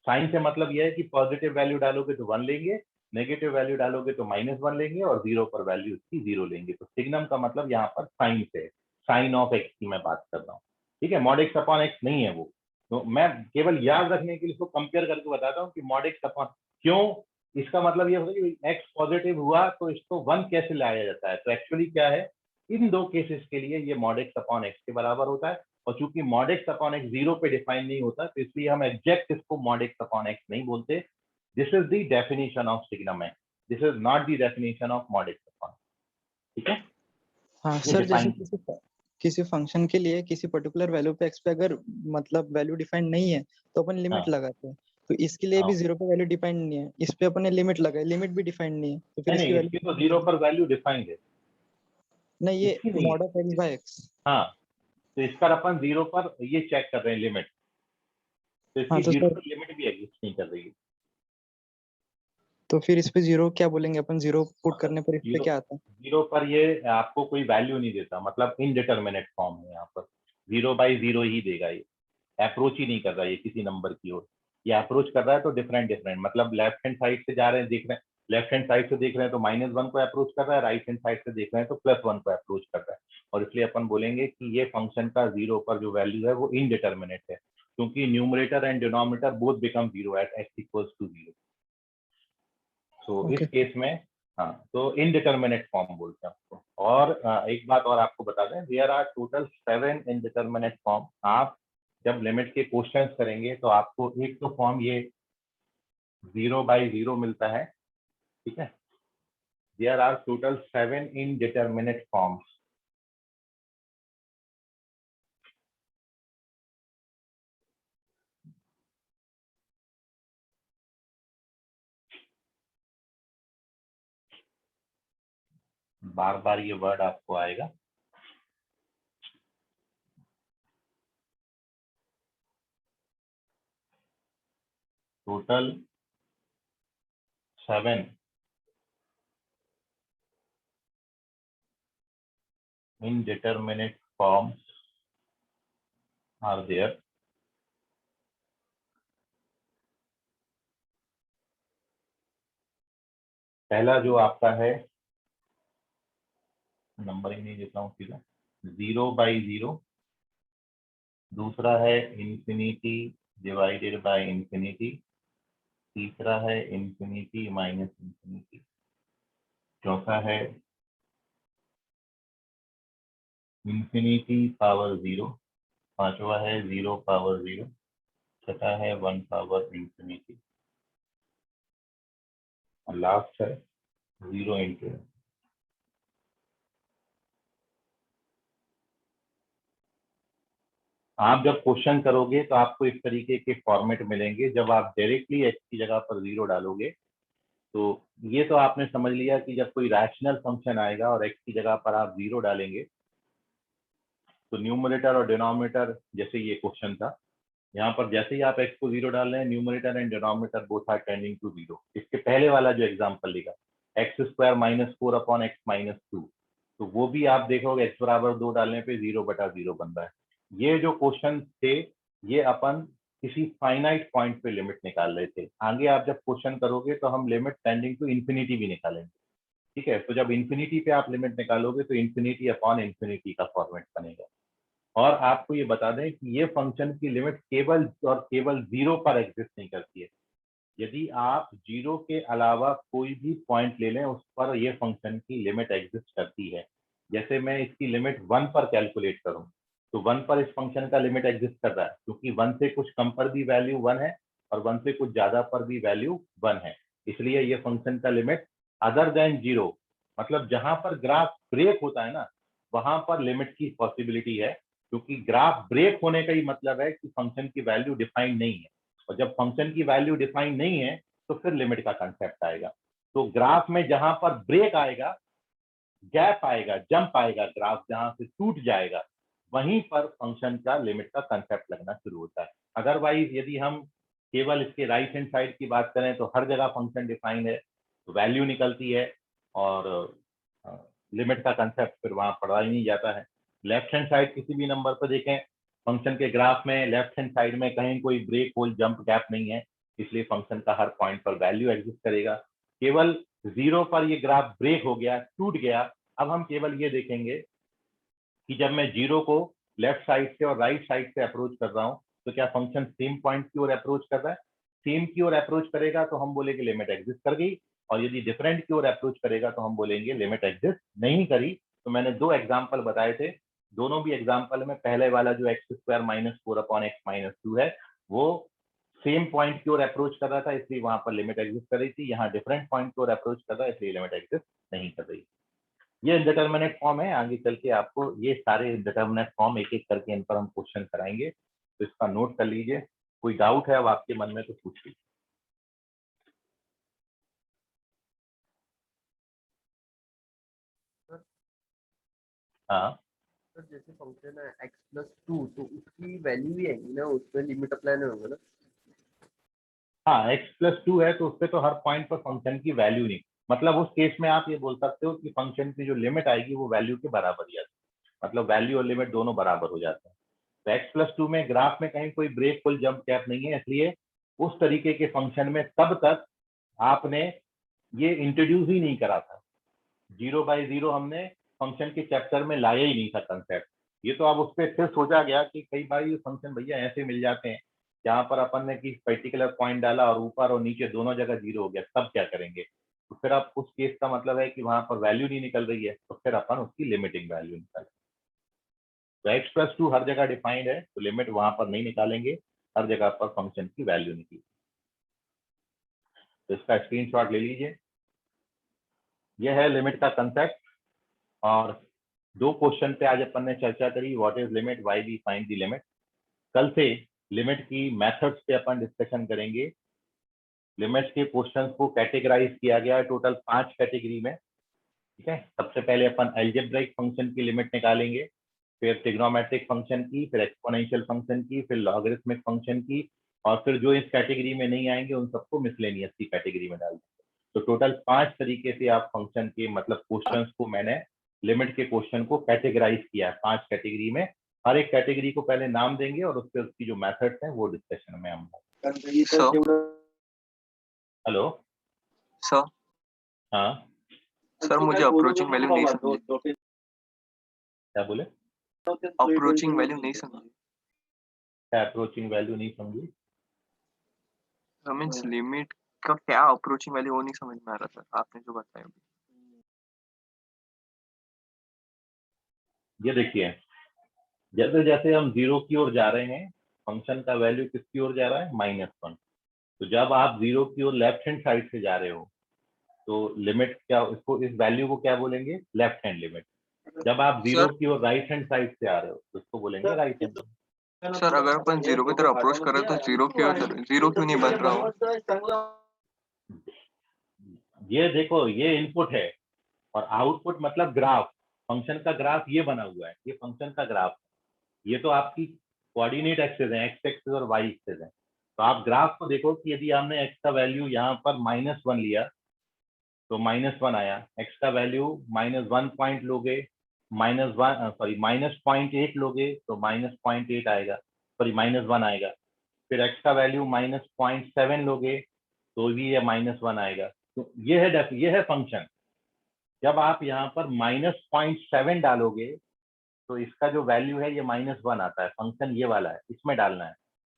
साइन से मतलब यह है कि पॉजिटिव वैल्यू डालोगे तो 1 लेंगे, नेगेटिव वैल्यू डालोगे तो -1 लेंगे, और 0 पर वैल्यू इसकी 0 लेंगे। तो सिग्नम का मतलब यहाँ पर साइन से, साइन ऑफ x की मैं बात कर रहा हूँ। ठीक है, mod x अपॉन x नहीं है वो। तो मैं केवल याद रखने के लिए इसको कंपेयर करके बताता हूँ कि mod x अपॉन, क्यों, इसका मतलब ये होता है कि x पॉजिटिव हुआ तो इसको 1 कैसे लाया जाता है। तो एक्चुअली क्या है, इन दो केसेस के लिए ये mod x अपॉन x के बराबर होता है, और चूंकि mod x अपॉन x 0 पे डिफाइन नहीं होता तो इसलिए हम एग्जैक्ट इसको mod x अपॉन x नहीं बोलते। This is the definition of signum x, this is not the definition of mod x upon. ठीक है, हाँ ये सर, जैसे डिफाइन। किसी फंक्शन के लिए किसी पर्टिकुलर वैल्यू पे x पे अगर मतलब वैल्यू डिफाइंड नहीं है तो अपन लिमिट हाँ लगाते हैं। तो इसके लिए भी हाँ, 0 पे वैल्यू डिफाइंड नहीं है, इस पे अपन ने लिमिट लगाई, लिमिट भी डिफाइंड नहीं है, तो फिर नहीं इसकी नहीं, वैल्यू इसकी तो कितनी 0 होगी? पर वैल्यू डिफाइंड है, नहीं, ये इसकी नहीं है। Mod of x by x। हाँ, तो इसका अपन 0 पर ये चेक कर रहे हैं लिमिट, तो हाँ इसकी तो 0 सर, पर लिमिट भी एग्जिस्ट नहीं कर रही है। तो फिर इस पे 0 क्या बोलेंगे अपन? 0 पुट करने पर इस पे जीरो, क्या आता है? जीरो पर ये आपको कोई वैल्यू नहीं देता, मतलब इनडिटर्मिनेट फॉर्म है यहाँ पर, 0/0 ही देगा ये, अप्रोच ही नहीं कर रहा है किसी नंबर की ओर। ये अप्रोच कर रहा है तो डिफरेंट डिफरेंट, मतलब लेफ्ट हैंड साइड से जा रहे हैं, देख रहे हैं, लेफ्ट हैंड साइड से देख रहे हैं तो -1 को अप्रोच कर रहा है, राइट हैंड साइड से देख रहे हैं तो +1 को अप्रोच कर रहा है। और इसलिए अपन बोलेंगे कि ये फंक्शन का 0 पर जो वैल्यू है वो इनडिटर्मिनेट है, क्योंकि numerator and denominator both become 0 at x equals to 0। तो इस ओके। केस में, हाँ, तो इनडिटर्मिनेट फॉर्म बोलते हैं उसको। और एक बात और आपको बता दें, there are total 7 indeterminate form. आप जब लिमिट के क्वेश्चंस करेंगे तो आपको एक तो फॉर्म ये 0/0 मिलता है। ठीक है, there are total 7 indeterminate forms. बार बार ये वर्ड आपको आएगा। Total 7 indeterminate forms are there. पहला जो आपका है, नंबर ही नहीं देता हूँ सीधा, 0/0, दूसरा है इंफिनिटी डिवाइडेड बाय इंफिनिटी, तीसरा है इंफिनिटी माइनस इंफिनिटी, चौथा है इंफिनिटी पावर 0, पांचवा है 0 पावर 0, छठा है 1 पावर इंफिनिटी, और लास्ट है 0 इंटू। आप जब क्वेश्चन करोगे तो आपको इस तरीके के फॉर्मेट मिलेंगे। जब आप डायरेक्टली x की जगह पर 0 डालोगे तो ये तो आपने समझ लिया कि जब कोई रैशनल फंक्शन आएगा और x की जगह पर आप 0 डालेंगे तो न्यूमरेटर और डिनोमिनेटर, जैसे ये क्वेश्चन था, यहाँ पर जैसे ही आप x को 0 डाल रहे हैं, numerator and denominator both are tending to 0। इसके पहले वाला जो एग्जांपल लिखा x² - 4 अपॉन x - 2, तो वो भी आप देखोगे x बराबर 2 डालने पे 0/0 बन रहा है। ये जो क्वेश्चन थे ये अपन किसी फाइनाइट पॉइंट पे लिमिट निकाल रहे थे। आगे आप जब क्वेश्चन करोगे तो हम लिमिट टेंडिंग टू इंफिनिटी भी निकालेंगे, ठीक है। तो जब इंफिनिटी पे आप लिमिट निकालोगे तो इंफिनिटी अपॉन इंफिनिटी का फॉर्मेट बनेगा। और आपको ये बता दें कि ये फंक्शन की लिमिट केवल और केवल 0 पर एग्जिस्ट नहीं करती है। यदि आप 0 के अलावा कोई भी पॉइंट ले लें उस पर ये फंक्शन की लिमिट एग्जिस्ट करती है। जैसे मैं इसकी लिमिट 1 पर कैलकुलेट करूं तो 1 पर इस फंक्शन का लिमिट एग्जिस्ट कर रहा है, क्योंकि 1 से कुछ कम पर भी वैल्यू 1 है और 1 से कुछ ज्यादा पर भी वैल्यू 1 है। इसलिए ये फंक्शन का लिमिट अदर देन 0, मतलब जहां पर ग्राफ ब्रेक होता है ना, वहां पर लिमिट की पॉसिबिलिटी है, क्योंकि ग्राफ ब्रेक होने का ही मतलब है कि फंक्शन की वैल्यू डिफाइंड नहीं है। और जब फंक्शन की वैल्यू डिफाइन नहीं है तो फिर लिमिट का कंसेप्ट आएगा। तो ग्राफ में जहां पर ब्रेक आएगा, गैप आएगा, जंप आएगा, ग्राफ जहां से टूट जाएगा, वहीं पर फंक्शन का लिमिट का कंसेप्ट लगना शुरू होता है। अदरवाइज यदि हम केवल इसके राइट हैंड साइड की बात करें तो हर जगह फंक्शन डिफाइन है, तो वैल्यू निकलती है और लिमिट का कंसेप्ट फिर वहां पढ़ा ही नहीं जाता है। लेफ्ट हैंड साइड किसी भी नंबर पर देखें, फंक्शन के ग्राफ में लेफ्ट हैंड साइड में कहीं कोई ब्रेक होल जंप गैप नहीं है, इसलिए फंक्शन का हर पॉइंट पर वैल्यू एग्जिस्ट करेगा। केवल 0 पर ये ग्राफ ब्रेक हो गया, टूट गया। अब हम केवल ये देखेंगे कि जब मैं 0 को लेफ्ट साइड से और राइट साइड से अप्रोच कर रहा हूं तो क्या फंक्शन सेम पॉइंट की ओर अप्रोच कर रहा है। सेम की ओर अप्रोच करेगा तो हम बोलेंगे लिमिट एग्जिस्ट कर गई, और यदि डिफरेंट की ओर अप्रोच करेगा तो हम बोलेंगे लिमिट एग्जिस्ट नहीं करी। तो मैंने 2 एग्जाम्पल बताए थे, दोनों भी एग्जाम्पल में पहले वाला जो x² - 4 अपॉन x - 2 है वो सेम पॉइंट की ओर अप्रोच कर रहा था, इसलिए वहां पर लिमिट एग्जिस्ट कर रही थी। यहाँ डिफरेंट पॉइंट की ओर अप्रोच कर रहा है, इसलिए लिमिट एग्जिस्ट नहीं कर रही। ये इंडिटरमिनेट फॉर्म है। आगे चल के आपको ये सारे इंडिटरमिनेट फॉर्म एक एक करके इन पर हम क्वेश्चन कराएंगे, तो इसका नोट कर लीजिए। कोई डाउट है अब आपके मन में तो पूछ लीजिए। हाँ सर जैसे फंक्शन है x+2, तो उसकी वैल्यू ही आएगी ना, उसमें लिमिट अप्लाई नहीं होगा ना। हाँ, x+2 है तो उसपे तो हर पॉइंट पर फंक्शन की वैल्यू नहीं, मतलब उस केस में आप ये बोल सकते हो कि फंक्शन की जो लिमिट आएगी वो वैल्यू के बराबर ही आती है, मतलब वैल्यू और लिमिट दोनों बराबर हो जाते हैं। तो x+2 में ग्राफ में कहीं कोई ब्रेक फुल जंप गैप नहीं है, इसलिए उस तरीके के फंक्शन में तब तक आपने ये इंट्रोड्यूस ही नहीं करा था। 0/0 हमने फंक्शन के चैप्टर में लाया ही नहीं था कंसेप्ट। ये तो अब उस पर फिर सोचा गया कि कई बार ये फंक्शन भैया ऐसे मिल जाते हैं जहां पर अपन ने किसी पर्टिकुलर पॉइंट डाला और ऊपर और नीचे दोनों जगह 0 हो गया, तब क्या करेंगे। तो फिर अब उस केस का मतलब है कि वहां पर वैल्यू नहीं निकल रही है, तो फिर अपन उसकी लिमिटिंग वैल्यू निकालें। तो x+2 हर जगह डिफाइंड है, तो लिमिट वहां पर नहीं निकालेंगे, हर जगह पर फंक्शन की वैल्यू निकली। तो इसका स्क्रीनशॉट ले लीजिए। यह है लिमिट का कंसेप्ट, और 2 क्वेश्चन पे आज अपन ने चर्चा करी, what is limit, why we find the limit. कल से लिमिट की मेथड्स पे अपन डिस्कशन करेंगे। लिमिट्स के क्वेश्चंस को कैटेगराइज किया गया है टोटल 5 कैटेगरी में, ठीक है। सबसे पहले अपन अलजेब्रिक फंक्शन की लिमिट निकालेंगे, फिर ट्रिग्नोमेट्रिक फंक्शन की, फिर एक्सपोनेंशियल फंक्शन की, फिर लॉगरिथमिक फंक्शन की, और फिर जो इस कैटेगरी में नहीं आएंगे उन सबको मिसलेनियस की कैटेगरी में डाल देंगे। तो टोटल 5 तरीके से आप फंक्शन के मतलब क्वेश्चंस को मैंने लिमिट के क्वेश्चन को कैटेगराइज किया है 5 कैटेगरी में। हर एक कैटेगरी को पहले नाम देंगे और उसके उसकी जो मेथड्स हैं वो डिस्कशन में हम। हेलो सर हाँ सर मुझे अप्रोचिंग वैल्यू नहीं समझी। क्या बोले? अप्रोचिंग वैल्यू नहीं समझी। क्या अप्रोचिंग वैल्यू नहीं समझी? मीन्स लिमिट का क्या अप्रोचिंग वैल्यू वो नहीं समझ में आ रहा सर, आपने जो बताया अभी। ये देखिए, जैसे जैसे हम 0 की ओर जा रहे हैं फंक्शन का वैल्यू किसकी ओर जा रहा है? -1। तो जब आप 0 की ओर लेफ्ट हैंड साइड से जा रहे हो तो लिमिट क्या, इसको इस वैल्यू को क्या बोलेंगे? Left hand limit. जब आप 0 की ओर राइट हैंड साइड से आ रहे हो तो इसको बोलेंगे राइट हैंड। सर अगर अपन 0 की तरफ अप्रोच कर रहे हैं तो 0 क्यों नहीं बन रहा हो? ये देखो, ये इनपुट है और आउटपुट मतलब ग्राफ। फंक्शन का ग्राफ ये बना हुआ है, ये फंक्शन का ग्राफ। ये तो आपकी कोऑर्डिनेट एक्सेस है, एक्स एक्सेस और वाई एक्सेस है। तो आप ग्राफ को देखो कि यदि हमने एक्स का वैल्यू यहाँ पर -1 लिया तो -1 आया। एक्स का वैल्यू -1 पॉइंट लोगे -0.8 लोगे तो -0.8 आएगा, सॉरी -1 आएगा। फिर एक्स का वैल्यू -0.7 लोगे तो भी ये -1 आएगा। तो ये है फंक्शन। जब आप यहाँ पर -0.7 डालोगे तो इसका जो वैल्यू है ये -1 आता है। फंक्शन ये वाला है, इसमें डालना है।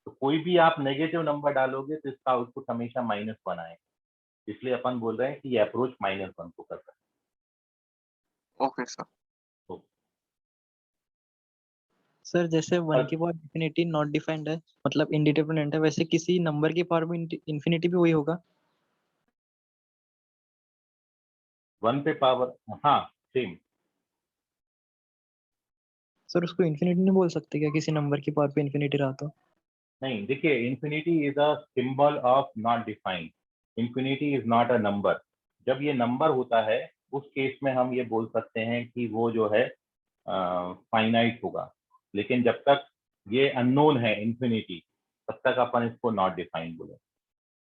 तो कोई भी आप नेगेटिव नंबर डालोगे तो इसका आउटपुट हमेशा -1 आएगा। इसलिए अपन बोल रहे हैं कि ये अप्रोच -1 को करता है। Okay sir. सर जैसे 1 की पावर इंफिनिटी नॉट डिफाइंड है, मतलब इंडिटरमिनेट है, वैसे किसी नंबर की पावर में इंफिनिटी भी वही होगा? 1 पे पावर, हाँ सेम। सर उसको इंफिनिटी नहीं बोल सकते क्या, किसी नंबर की पावर पे इंफिनिटी रहा तो? नहीं, देखिए, infinity is a symbol of not defined. Infinity is not a number. जब ये नंबर होता है उस केस में हम ये बोल सकते हैं कि वो जो है फाइनाइट होगा। लेकिन जब तक ये अननोन है इंफिनिटी, तब तक अपन इसको नॉट डिफाइंड बोले।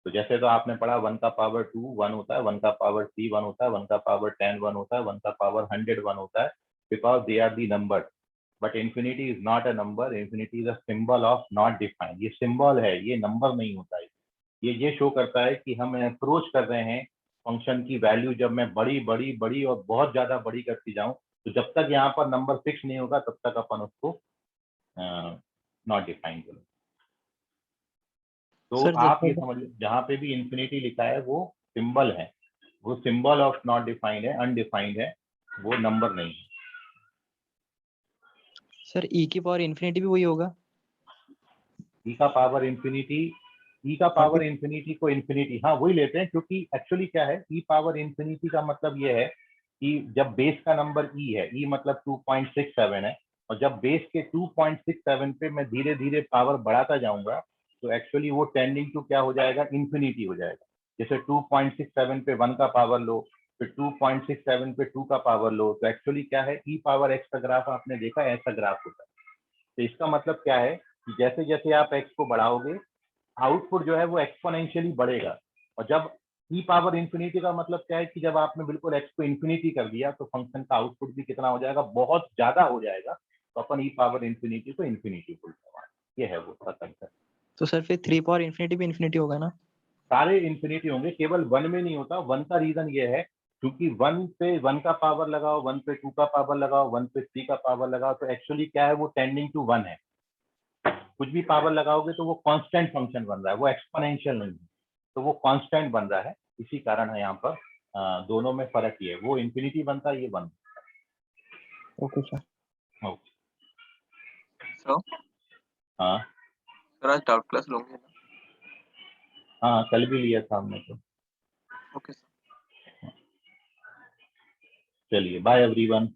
तो जैसे तो आपने पढ़ा 1 का पावर 2 1 होता है, 1 का पावर 3 1 होता है, 1 का पावर 10 1 होता है, 1 का पावर 100 1 होता है, because they are the number. But infinity is not a number, infinity is a symbol of not defined. ये सिंबल है, ये नंबर नहीं होता है। ये शो करता है कि हम अप्रोच कर रहे हैं फंक्शन की वैल्यू। जब मैं बड़ी बड़ी बड़ी और बहुत ज्यादा बड़ी करती जाऊं तो जब तक यहाँ पर नंबर फिक्स नहीं होगा तब तक अपन उसको नॉट डिफाइंड बोले। तो सर आप जैसे ये समझ, जहाँ पे भी इंफिनिटी लिखा है वो सिंबल है, वो सिंबल ऑफ नॉट डिफाइंड है, अनडिफाइंड है, वो नंबर नहीं है। सर ई की पावर इंफिनिटी भी वही होगा? ई का पावर इंफिनिटी, ई का पावर इंफिनिटी को इंफिनिटी, हाँ वही लेते हैं, क्योंकि एक्चुअली क्या है, ई पावर इंफिनिटी का मतलब ये है कि जब बेस का नंबर ई है, ई मतलब 2.67 है, और जब बेस के 2.67 पे मैं धीरे धीरे पावर बढ़ाता जाऊंगा तो एक्चुअली वो टेंडिंग टू क्या हो जाएगा? इंफिनिटी हो जाएगा। जैसे 2.67 पे 1 का पावर लो, फिर 2.67 पे 2 का पावर लो, तो एक्चुअली क्या है, ई पावर एक्स का ग्राफ आपने देखा, ऐसा ग्राफ होता है। तो इसका मतलब क्या है कि जैसे जैसे आप एक्स को बढ़ाओगे आउटपुट जो है वो एक्सपोनेंशियली बढ़ेगा। और जब ई पावर इंफिनिटी का मतलब क्या है कि जब आपने बिल्कुल एक्स को इंफिनिटी कर दिया तो फंक्शन का आउटपुट भी कितना हो जाएगा? बहुत ज्यादा हो जाएगा। तो अपन ई पावर इंफिनिटी को इंफिनिटी बोलते हैं। ये है वो कंसेप्ट। तो सर फिर 3 पावर इंफिनिटी भी इंफिनिटी होगा ना? सारे इंफिनिटी होंगे, केवल 1 में नहीं होता। 1 का रीजन ये है क्योंकि 1 पे 1 का पावर लगाओ, 1 पे 2 का पावर लगाओ, 1 पे 3 का पावर लगाओ, तो एक्चुअली क्या है, वो टेंडिंग टू 1 है। कुछ भी पावर लगाओगे तो वो कांस्टेंट फंक्शन बन रहा है, वो एक्सपोनेंशियल नहीं है, तो वो कांस्टेंट बन रहा है। इसी कारण है यहाँ पर दोनों में फर्क ये है, वो इंफिनिटी बनता है, ये 1। Okay sir. ओके। सर हाँ सर आज डाउट क्लास लोगे ना? हाँ, कल भी लिया था हमने तो। Okay sir. चलिए, बाय एवरीवन।